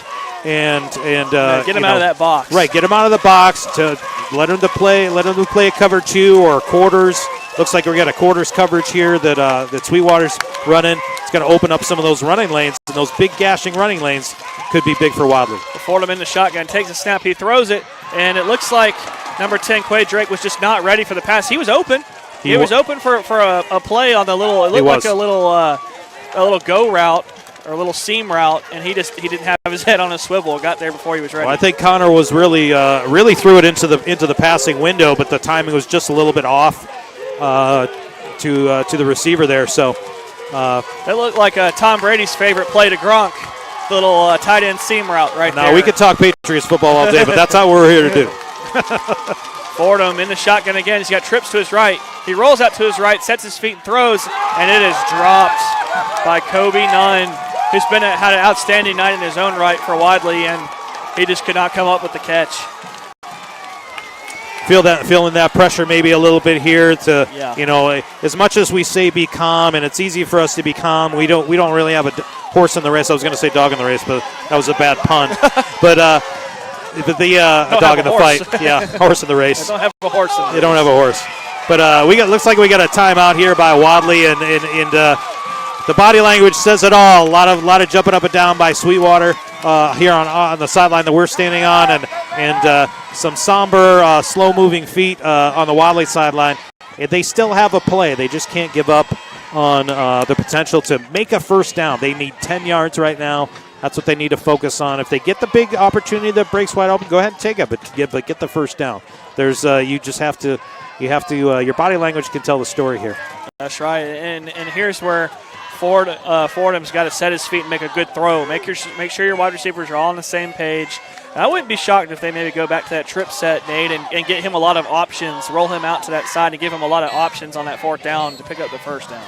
and get them out of that box. Right, get them out of the box to let them play a cover 2 or quarters. Looks like we got a quarters coverage here that Sweetwater's running. It's going to open up some of those running lanes, and those big gashing running lanes could be big for Wadley. Fordham in the shotgun, takes a snap, he throws it, and it looks like number 10, Quay Drake, was just not ready for the pass. He was open. He was open for a play on the little. It looked like a little go route or a little seam route, and he didn't have his head on a swivel. Got there before he was ready. Well, I think Connor was really threw it into the passing window, but the timing was just a little bit off to the receiver there. So that looked like Tom Brady's favorite play to Gronk. little tight end seam route right there. Now, we could talk Patriots football all day, but that's not what we're here to do. Fordham in the shotgun again. He's got trips to his right. He rolls out to his right, sets his feet and throws, and it is dropped by Kobe Nunn, who's had an outstanding night in his own right for Wadley, and he just could not come up with the catch. Feeling that pressure maybe a little bit here to, as much as we say be calm, and it's easy for us to be calm, we don't really have a horse in the race. I was going to say dog in the race, but that was a bad pun. But a dog in the fight. Yeah, horse in the race. They don't have a horse in the race. They don't have a horse. But looks like we got a timeout here by Wadley, and the body language says it all. A lot of jumping up and down by Sweetwater here on the sideline that we're standing on, and some somber, slow-moving feet on the Wadley sideline. They still have a play. They just can't give up on the potential to make a first down. They need 10 yards right now. That's what they need to focus on. If they get the big opportunity that breaks wide open, go ahead and take it, but get the first down. There's you have to your body language can tell the story here. That's right, and here's where Fordham's got to set his feet and make a good throw. Make sure your wide receivers are all on the same page. And I wouldn't be shocked if they maybe go back to that trip set, Nate, and get him a lot of options, roll him out to that side and give him a lot of options on that fourth down to pick up the first down.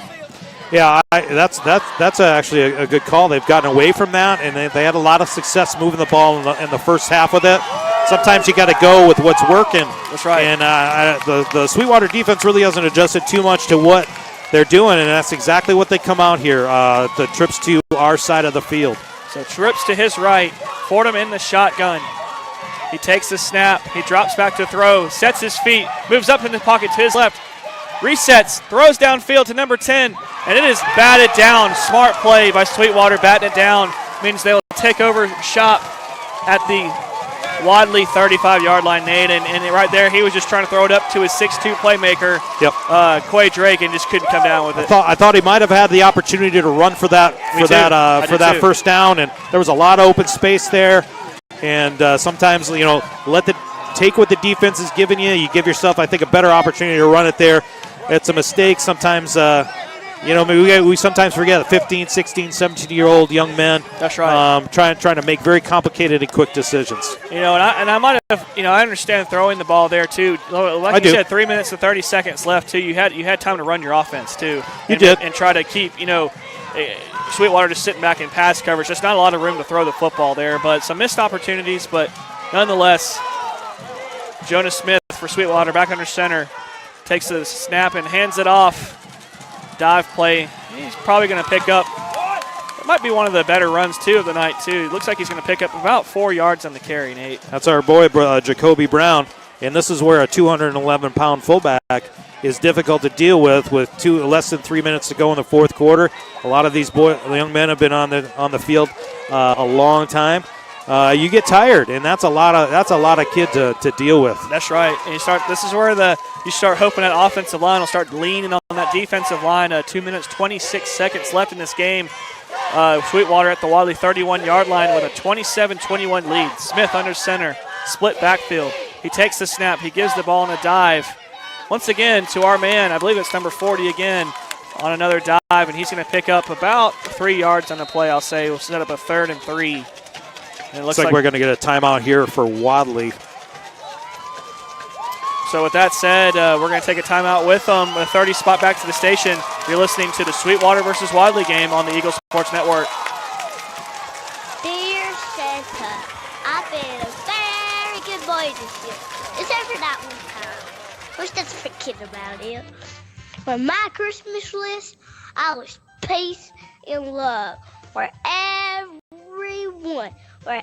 Yeah, that's actually a good call. They've gotten away from that, and they had a lot of success moving the ball in the first half with it. Sometimes you got to go with what's working. That's right. And the Sweetwater defense really hasn't adjusted too much to what they're doing, and that's exactly what they come out here. The trips to our side of the field. So trips to his right. Fordham in the shotgun. He takes the snap. He drops back to throw. Sets his feet. Moves up in the pocket to his left. Resets. Throws downfield to number 10. And it is batted down. Smart play by Sweetwater. Batting it down means they'll take over shop at the Wadley 35-yard line, Nate. And right there, he was just trying to throw it up to his 6'2 playmaker, Quay Drake, and just couldn't come down with it. I thought he might have had the opportunity to run for that first down, and there was a lot of open space there. And sometimes, take what the defense is giving you. You give yourself, I think, a better opportunity to run it there. It's a mistake sometimes. We sometimes forget 15, 16, 17-year-old young men. That's right. Trying to make very complicated and quick decisions. And I might have, I understand throwing the ball there too. Like you said, 3 minutes and 30 seconds left too. You had time to run your offense too. You did, and try to keep Sweetwater just sitting back in pass coverage. Just not a lot of room to throw the football there, but some missed opportunities. But nonetheless, Jonas Smith for Sweetwater back under center takes the snap and hands it off. Dive play. He's probably going to pick up. It might be one of the better runs, too, of the night, too. It looks like he's going to pick up about 4 yards on the carry, Nate. That's our boy, Jacoby Brown. And this is where a 211-pound fullback is difficult to deal with less than 3 minutes to go in the fourth quarter. A lot of these young men have been on the field a long time. You get tired, and that's a lot of kid to deal with. That's right. And this is where you start hoping that offensive line will start leaning on that defensive line. 2 minutes, 26 seconds left in this game. Sweetwater at the Wadley 31-yard line with a 27-21 lead. Smith under center, split backfield. He takes the snap. He gives the ball on a dive. Once again to our man, I believe it's number 40 again, on another dive, and he's going to pick up about 3 yards on the play, I'll say. We'll set up a 3rd and 3. And it looks like we're going to get a timeout here for Wadley. So with that said, we're going to take a timeout with them. A 30 spot back to the station. You're listening to the Sweetwater versus Wadley game on the Eagle Sports Network. Dear Santa, I've been a very good boy this year. Except for that one time. Wish that's forget about it. For my Christmas list, I wish peace and love for everyone, for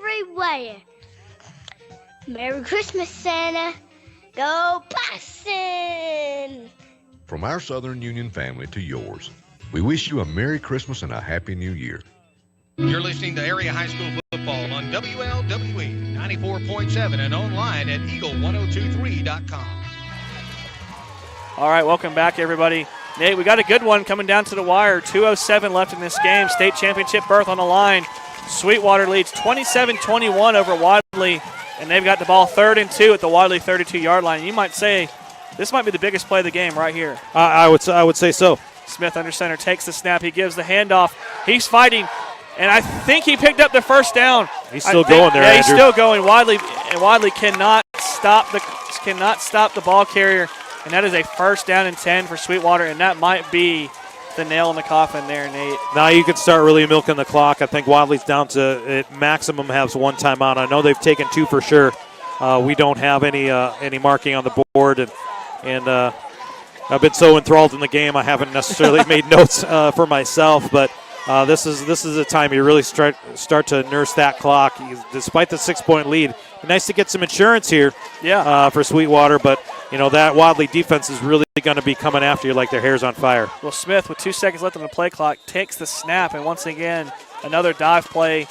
everywhere. Merry Christmas, Santa. Go Bison! From our Southern Union family to yours, we wish you a Merry Christmas and a Happy New Year. You're listening to Area High School Football on WLWE 94.7 and online at eagle1023.com. All right, welcome back, everybody. Nate, we got a good one coming down to the wire. 2:07 left in this game. State championship berth on the line. Sweetwater leads 27-21 over Wadley, and they've got the ball 3rd and 2 at the Wadley 32-yard line. You might say this might be the biggest play of the game right here. I would say so. Smith under center takes the snap. He gives the handoff. He's fighting. And I think he picked up the first down. He's still going there, Yeah, he's Andrew. still going. Wadley cannot stop the ball carrier, and that is a first down and 10 for Sweetwater, and that might be the nail in the coffin there, Nate. Now you can start really milking the clock. I think Wadley's down to at maximum has one timeout. I know they've taken two for sure. We don't have any marking on the board, and I've been so enthralled in the game I haven't necessarily made notes for myself, but this is a time you really start to nurse that clock. Despite the 6-point lead, nice to get some insurance here for Sweetwater, but that Wadley defense is really going to be coming after you like their hair's on fire. Well, Smith, with 2 seconds left on the play clock, takes the snap, and once again, another dive play.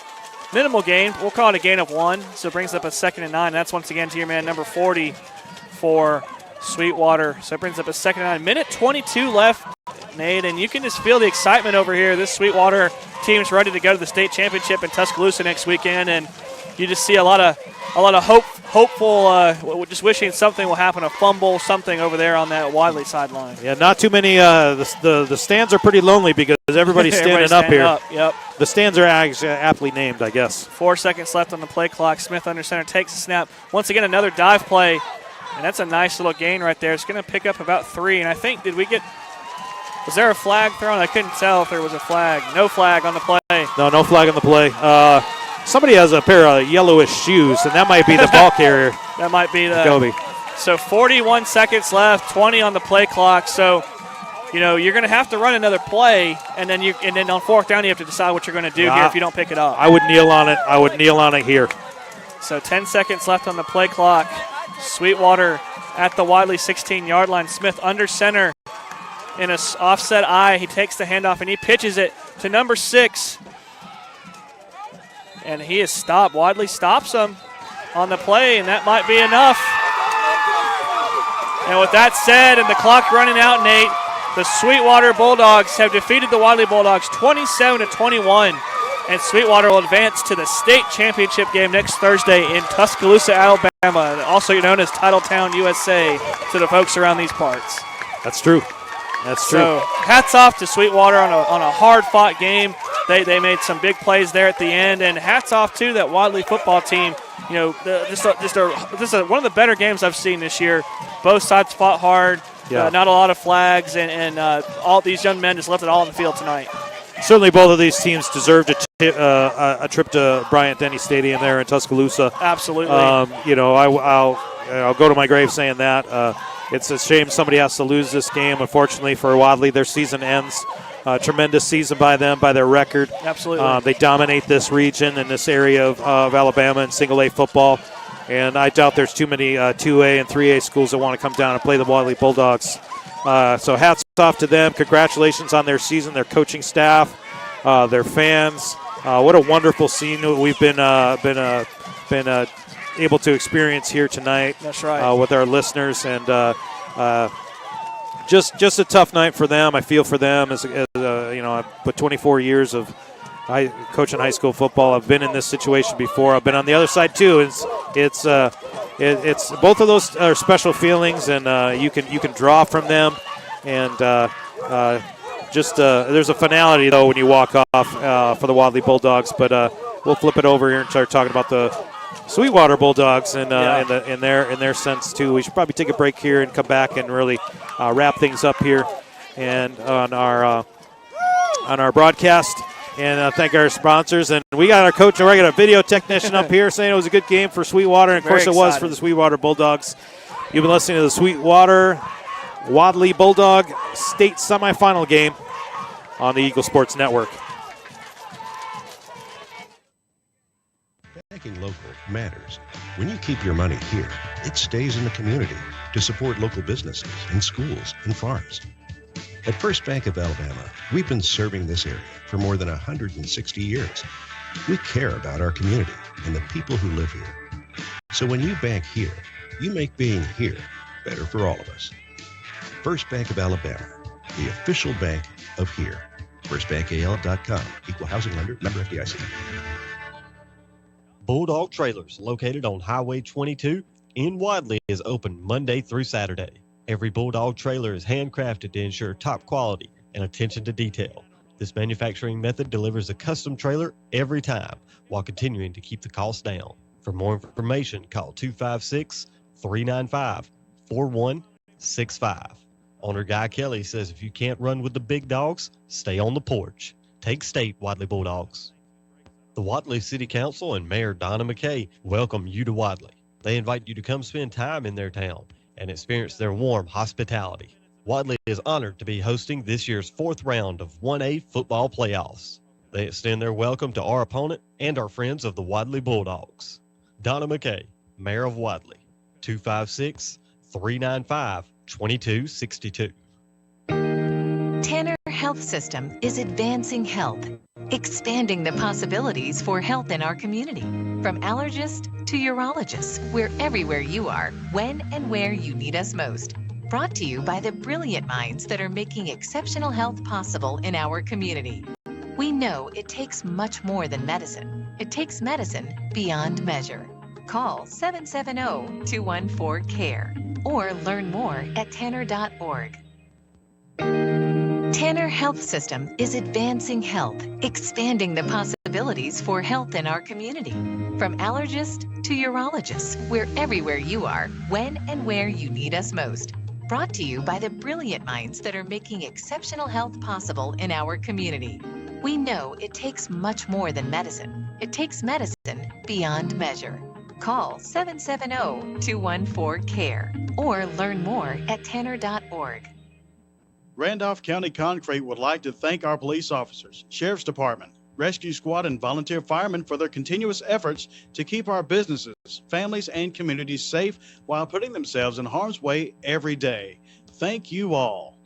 Minimal gain. We'll call it a gain of 1, so it brings up a 2nd and 9. That's once again to your man, number 40 for Sweetwater. So it brings up a 2nd and 9. Minute 22 left, Nate, and you can just feel the excitement over here. This Sweetwater team's ready to go to the state championship in Tuscaloosa next weekend, and you just see a lot of hopeful, just wishing something will happen, a fumble, something over there on that Wadley sideline. Yeah, not too many. The stands are pretty lonely because everybody's standing up here. Yep. The stands are aptly named, I guess. 4 seconds left on the play clock. Smith under center takes a snap. Once again, another dive play, and that's a nice little gain right there. It's going to pick up about 3, and I think, was there a flag thrown? I couldn't tell if there was a flag. No flag on the play. No flag on the play. Somebody has a pair of yellowish shoes, and that might be the ball carrier. That might be the Kobe. So 41 seconds left, 20 on the play clock. So, you're going to have to run another play, and then on 4th down you have to decide what you're going to do here if you don't pick it up. I would kneel on it here. So 10 seconds left on the play clock. Sweetwater at the Wadley 16-yard line. Smith under center in an offset eye. He takes the handoff, and he pitches it to number 6. And he is stopped. Wadley stops him on the play, and that might be enough. And with that said, and the clock running out, Nate, the Sweetwater Bulldogs have defeated the Wadley Bulldogs 27-21. And Sweetwater will advance to the state championship game next Thursday in Tuscaloosa, Alabama, also known as Titletown, USA, to the folks around these parts. That's true. So hats off to Sweetwater on a hard-fought game. They made some big plays there at the end, and hats off to that Wadley football team. Just one of the better games I've seen this year. Both sides fought hard. Yeah. Not a lot of flags, and all these young men just left it all on the field tonight. Certainly, both of these teams deserved a trip to Bryant-Denny Stadium there in Tuscaloosa. Absolutely. I'll go to my grave saying that. It's a shame somebody has to lose this game. Unfortunately for Wadley, their season ends. Tremendous season by them, by their record. Absolutely. They dominate this region and this area of Alabama in single-A football. And I doubt there's too many 2A and 3A schools that want to come down and play the Wadley Bulldogs. So hats off to them. Congratulations on their season, their coaching staff, their fans. What a wonderful scene we've been able to experience here tonight. That's right. With our listeners, and just a tough night for them. I feel for them as with 24 years of coaching high school football. I've been in this situation before. I've been on the other side too. It's both of those are special feelings, and you can draw from them, and there's a finality though when you walk off for the Wadley Bulldogs. But we'll flip it over here and start talking about the Sweetwater Bulldogs and in their sense too. We should probably take a break here and come back and really wrap things up here and on our broadcast. And thank our sponsors. And we got our coach, and we got a video technician up here saying it was a good game for Sweetwater. And, of course, it was for the Sweetwater Bulldogs. You've been listening to the Sweetwater Wadley Bulldog State Semifinal game on the Eagle Sports Network. Banking local matters. When you keep your money here, it stays in the community to support local businesses and schools and farms. At First Bank of Alabama, we've been serving this area for more than 160 years. We care about our community and the people who live here. So when you bank here, you make being here better for all of us. First Bank of Alabama, the official bank of here. FirstBankAL.com. Equal housing lender. Member FDIC. Bulldog Trailers, located on Highway 22 in Wadley, is open Monday through Saturday. Every Bulldog trailer is handcrafted to ensure top quality and attention to detail. This manufacturing method delivers a custom trailer every time while continuing to keep the cost down. For more information, call 256-395-4165. Owner Guy Kelly says if you can't run with the big dogs, stay on the porch. Take state, Wadley Bulldogs. The Wadley City Council and Mayor Donna McKay welcome you to Wadley. They invite you to come spend time in their town and experience their warm hospitality. Wadley is honored to be hosting this year's 4th round of 1A football playoffs. They extend their welcome to our opponent and our friends of the Wadley Bulldogs. Donna McKay, Mayor of Wadley, 256-395-2262. Tanner Health System is advancing health, expanding the possibilities for health in our community. From allergists to urologists, we're everywhere you are, when and where you need us most. Brought to you by the brilliant minds that are making exceptional health possible in our community. We know it takes much more than medicine. It takes medicine beyond measure. Call 770-214-CARE or learn more at tanner.org. Tanner Health System is advancing health, expanding the possibilities for health in our community. From allergists to urologists, we're everywhere you are, when and where you need us most. Brought to you by the brilliant minds that are making exceptional health possible in our community. We know it takes much more than medicine. It takes medicine beyond measure. Call 770-214-CARE or learn more at tanner.org. Randolph County Concrete would like to thank our police officers, Sheriff's Department, Rescue Squad, and volunteer firemen for their continuous efforts to keep our businesses, families, and communities safe while putting themselves in harm's way every day. Thank you all.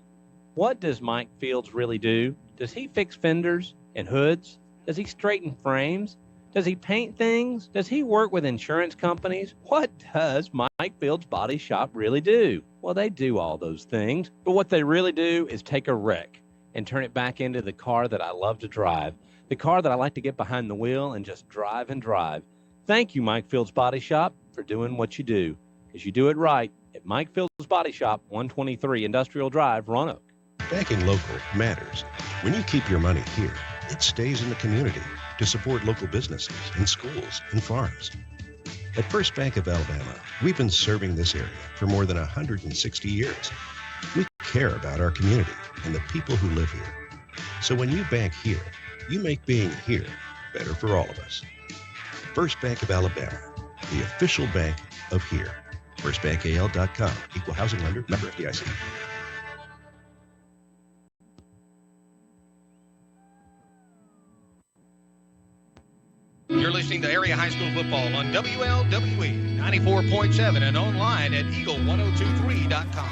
What does Mike Fields really do? Does he fix fenders and hoods? Does he straighten frames? Does he paint things? Does he work with insurance companies? What does Mike Fields Body Shop really do? Well, they do all those things, but what they really do is take a wreck and turn it back into the car that I love to drive, the car that I like to get behind the wheel and just drive and drive. Thank you, Mike Fields Body Shop, for doing what you do, because you do it right at Mike Fields Body Shop, 123 Industrial Drive, Roanoke. Banking local matters. When you keep your money here, it stays in the community to support local businesses and schools and farms. At First Bank of Alabama, we've been serving this area for more than 160 years. We care about our community and the people who live here. So when you bank here, you make being here better for all of us. First Bank of Alabama, the official bank of here. FirstBankAL.com. Equal housing lender. Member FDIC. You're listening to Area High School Football on WLWE 94.7 and online at eagle1023.com.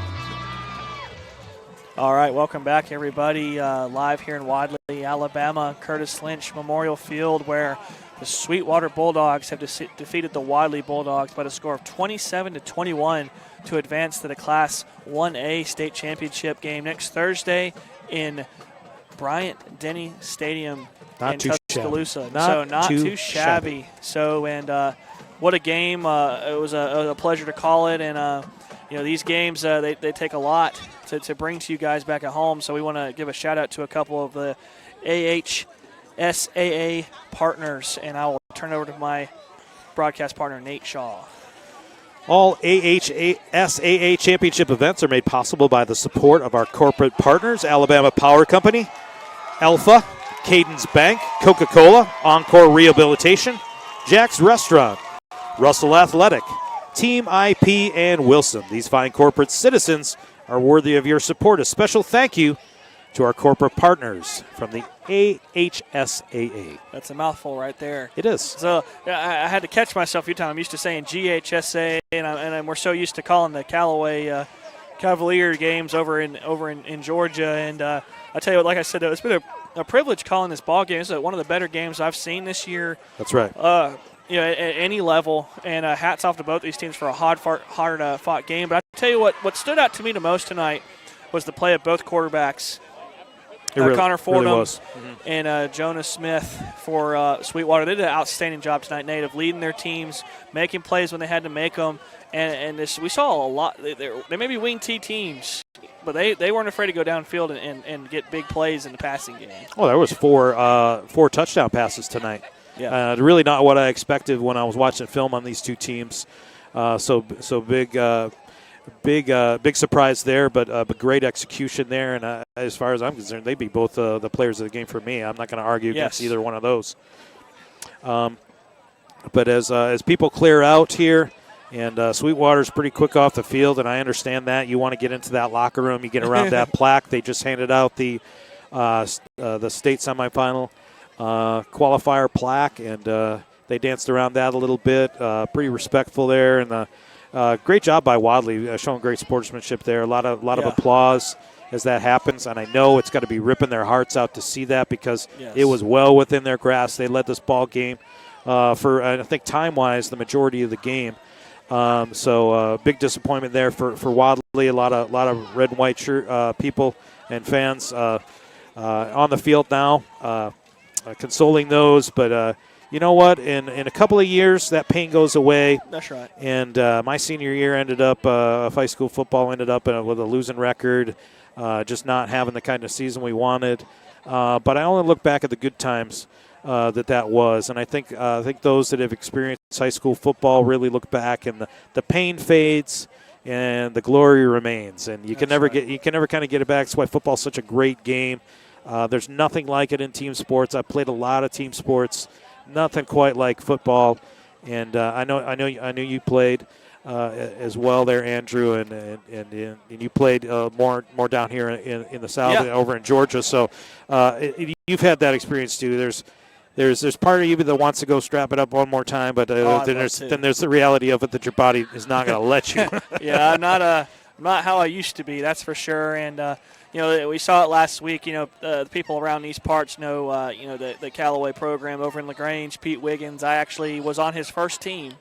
All right, welcome back, everybody. Live here in Wadley, Alabama, Curtis Lynch Memorial Field, where the Sweetwater Bulldogs have defeated the Wadley Bulldogs by a score of 27-21 to advance to the Class 1A state championship game next Thursday in Bryant-Denny Stadium in Tuscaloosa. Not too shabby. So, and what a game. It was a pleasure to call it. And, these games, they take a lot to bring to you guys back at home. So we want to give a shout-out to a couple of the AHSAA partners. And I will turn it over to my broadcast partner, Nate Shaw. All AHSAA championship events are made possible by the support of our corporate partners, Alabama Power Company, Alpha, Cadence Bank, Coca-Cola, Encore Rehabilitation, Jack's Restaurant, Russell Athletic, Team IP, and Wilson. These fine corporate citizens are worthy of your support. A special thank you to our corporate partners from the AHSAA. That's a mouthful right there. It is. So I had to catch myself a few times. I'm used to saying GHSA, and we're so used to calling the Callaway Cavalier games over in Georgia. And I tell you what, like I said, it's been a privilege calling this ball game. This is one of the better games I've seen this year. That's right. At any level, and hats off to both these teams for a hard-fought game. But I tell you what stood out to me the most tonight was the play of both quarterbacks. Connor Fordham and Jonas Smith for Sweetwater. They did an outstanding job tonight, Nate, of leading their teams, making plays when they had to make them. And we saw a lot. They may be wing T teams, but they weren't afraid to go downfield and get big plays in the passing game. Oh, there was four touchdown passes tonight. Yeah. Really not what I expected when I was watching film on these two teams. So big surprise there, but great execution there. And as far as I'm concerned, they'd be both the players of the game for me. I'm not going to argue against either one of those. But as people clear out here, and Sweetwater's pretty quick off the field, and I understand that. You want to get into that locker room. You get around that plaque. They just handed out the state semifinal qualifier plaque, and they danced around that a little bit. Pretty respectful there, and great job by Wadley, showing great sportsmanship there. A lot of applause as that happens, and I know it's got to be ripping their hearts out to see that because it was well within their grasp. They led this ball game for, I think, time-wise, the majority of the game. So big disappointment there for Wadley. A lot of red and white shirt people and fans on the field now, consoling those. But you know what? In a couple of years, that pain goes away. That's right. And my senior year ended up, high school football ended up with a losing record, just not having the kind of season we wanted. But I only look back at the good times that was, and I think those that have experienced high school football really look back, and the pain fades and the glory remains, and you can never kind of get it back. That's why football's such a great game. There's nothing like it in team sports. I've played a lot of team sports, nothing quite like football, and I know you played as well there, Andrew, and you played more down here in the South, over in Georgia. So you've had that experience too. There's part of you that wants to go strap it up one more time, but then there's the reality of it that your body is not going to let you. Yeah, I'm not how I used to be, that's for sure. And we saw it last week. The people around these parts know the Callaway program over in LaGrange. Pete Wiggins, I actually was on his first team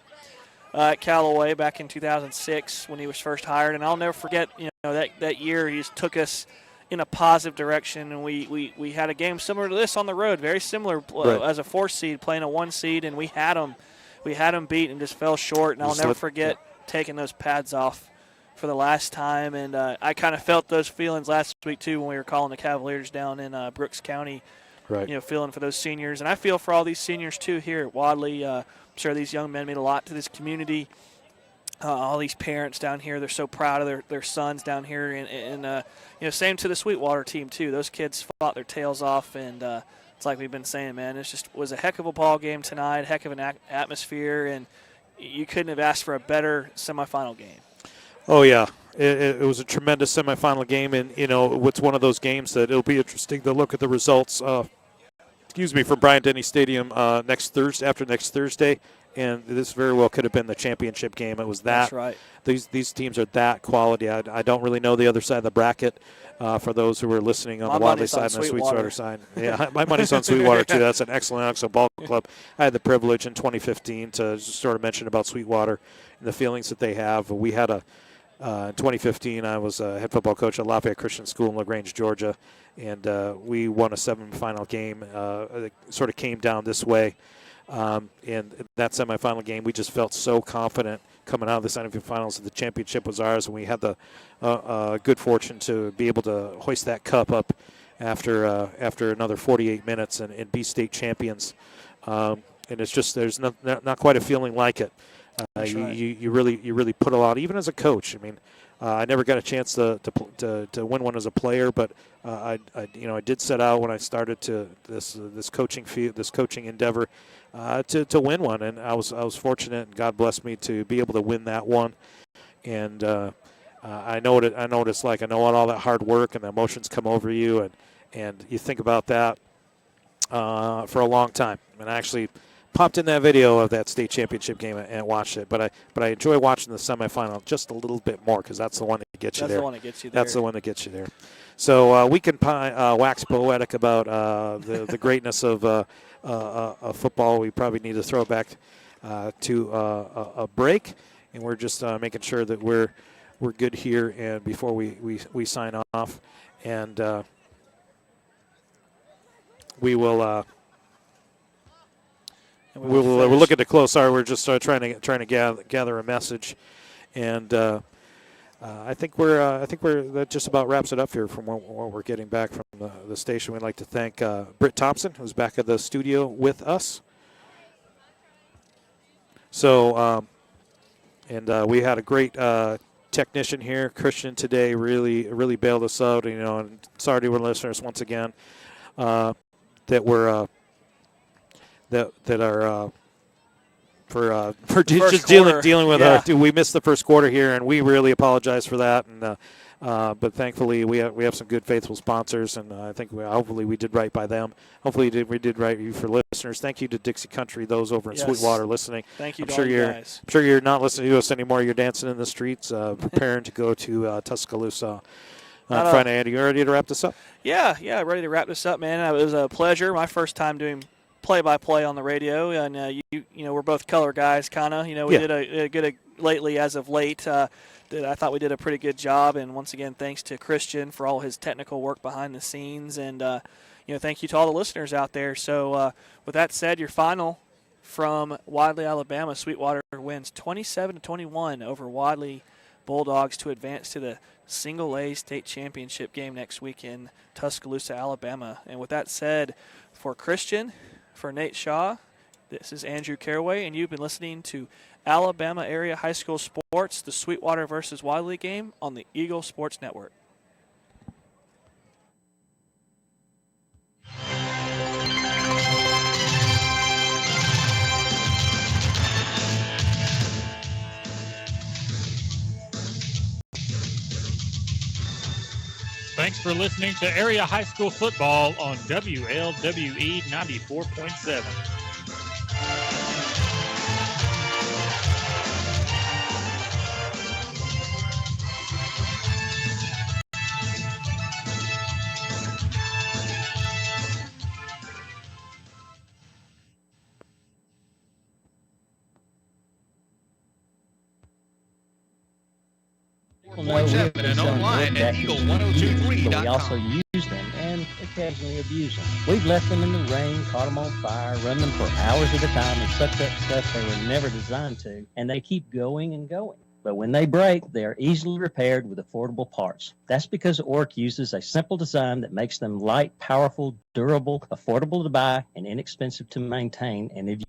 at Callaway back in 2006 when he was first hired, and I'll never forget that year he just took us in a positive direction, and we had a game similar to this on the road, very similar as a 4 seed playing a 1 seed, and we had them beat and just fell short. And I'll never forget taking those pads off for the last time, and I kind of felt those feelings last week too when we were calling the Cavaliers down in Brooks County. Right. Feeling for those seniors, and I feel for all these seniors too here at Wadley. I'm sure these young men mean a lot to this community. All these parents down here, they're so proud of their sons down here, and same to the Sweetwater team too. Those kids fought their tails off, and it's like we've been saying, man, was a heck of a ball game tonight, heck of an atmosphere, and you couldn't have asked for a better semifinal game. Oh yeah, it was a tremendous semifinal game, and it's one of those games that it'll be interesting to look at the results. From Bryant-Denny Stadium next Thursday. And this very well could have been the championship game. It was that. That's right. These teams are that quality. I don't really know the other side of the bracket for those who are listening on the Wadley side and the Sweetwater side. Yeah, my money's on Sweetwater, too. That's an excellent ball club. I had the privilege in 2015 to just sort of mention about Sweetwater and the feelings that they have. We had in 2015, I was a head football coach at Lafayette Christian School in LaGrange, Georgia, and we won a semifinal game. It sort of came down this way. In that semifinal game, we just felt so confident coming out of the semifinals that the championship was ours, and we had the good fortune to be able to hoist that cup up after another 48 minutes and be state champions. And it's just there's not quite a feeling like it. You really put a lot, even as a coach. I mean, I never got a chance to win one as a player, but I did set out when I started to this coaching endeavor to win one, and I was fortunate, and God blessed me to be able to win that one. And I know what it's like. I know what all that hard work and the emotions come over you, and you think about that for a long time. And I actually popped in that video of that state championship game and watched it, but I enjoy watching the semifinal just a little bit more because that's the one that gets you there. That's the one that gets you there. That's the one that gets you there. So we can wax poetic about the greatness of football. We probably need to throw it back to a break, and we're just making sure that we're good here and before we sign off, and we will. We're looking to close. Sorry, we're just trying to gather a message, and I think that just about wraps it up here from what we're getting back from the station. We'd like to thank Britt Thompson, who's back at the studio with us. So, we had a great technician here, Christian, today. Really bailed us out. And sorry to our listeners once again that are for just dealing with we missed the first quarter here, and we really apologize for that. And but thankfully we have some good faithful sponsors, and I think hopefully we did right by them. Hopefully we did right for listeners. Thank you to Dixie Country, those over in Sweetwater listening. Thank you. I'm sure you're not listening to us anymore. You're dancing in the streets, preparing to go to Tuscaloosa on Friday. Andy, you ready to wrap this up? Yeah, ready to wrap this up, man. It was a pleasure. My first time doing play-by-play on the radio, and we're both color guys, kind of. We did a good lately as of late. I thought we did a pretty good job, and once again, thanks to Christian for all his technical work behind the scenes, and thank you to all the listeners out there. So, with that said, your final from Wadley, Alabama: Sweetwater wins 27-21 over Wadley Bulldogs to advance to the Single A state championship game next week in Tuscaloosa, Alabama. And with that said, for Christian, for Nate Shaw, this is Andrew Caraway, and you've been listening to Alabama Area High School Sports, the Sweetwater versus Wadley game on the Eagle Sports Network. Thanks for listening to Area High School Football on WLWE 94.7. And online at Eagle1023.com. But we also use them and occasionally abuse them. We've left them in the rain, caught them on fire, run them for hours at a time, and sucked up stuff they were never designed to, and they keep going and going. But when they break, they are easily repaired with affordable parts. That's because ORC uses a simple design that makes them light, powerful, durable, affordable to buy, and inexpensive to maintain. And if you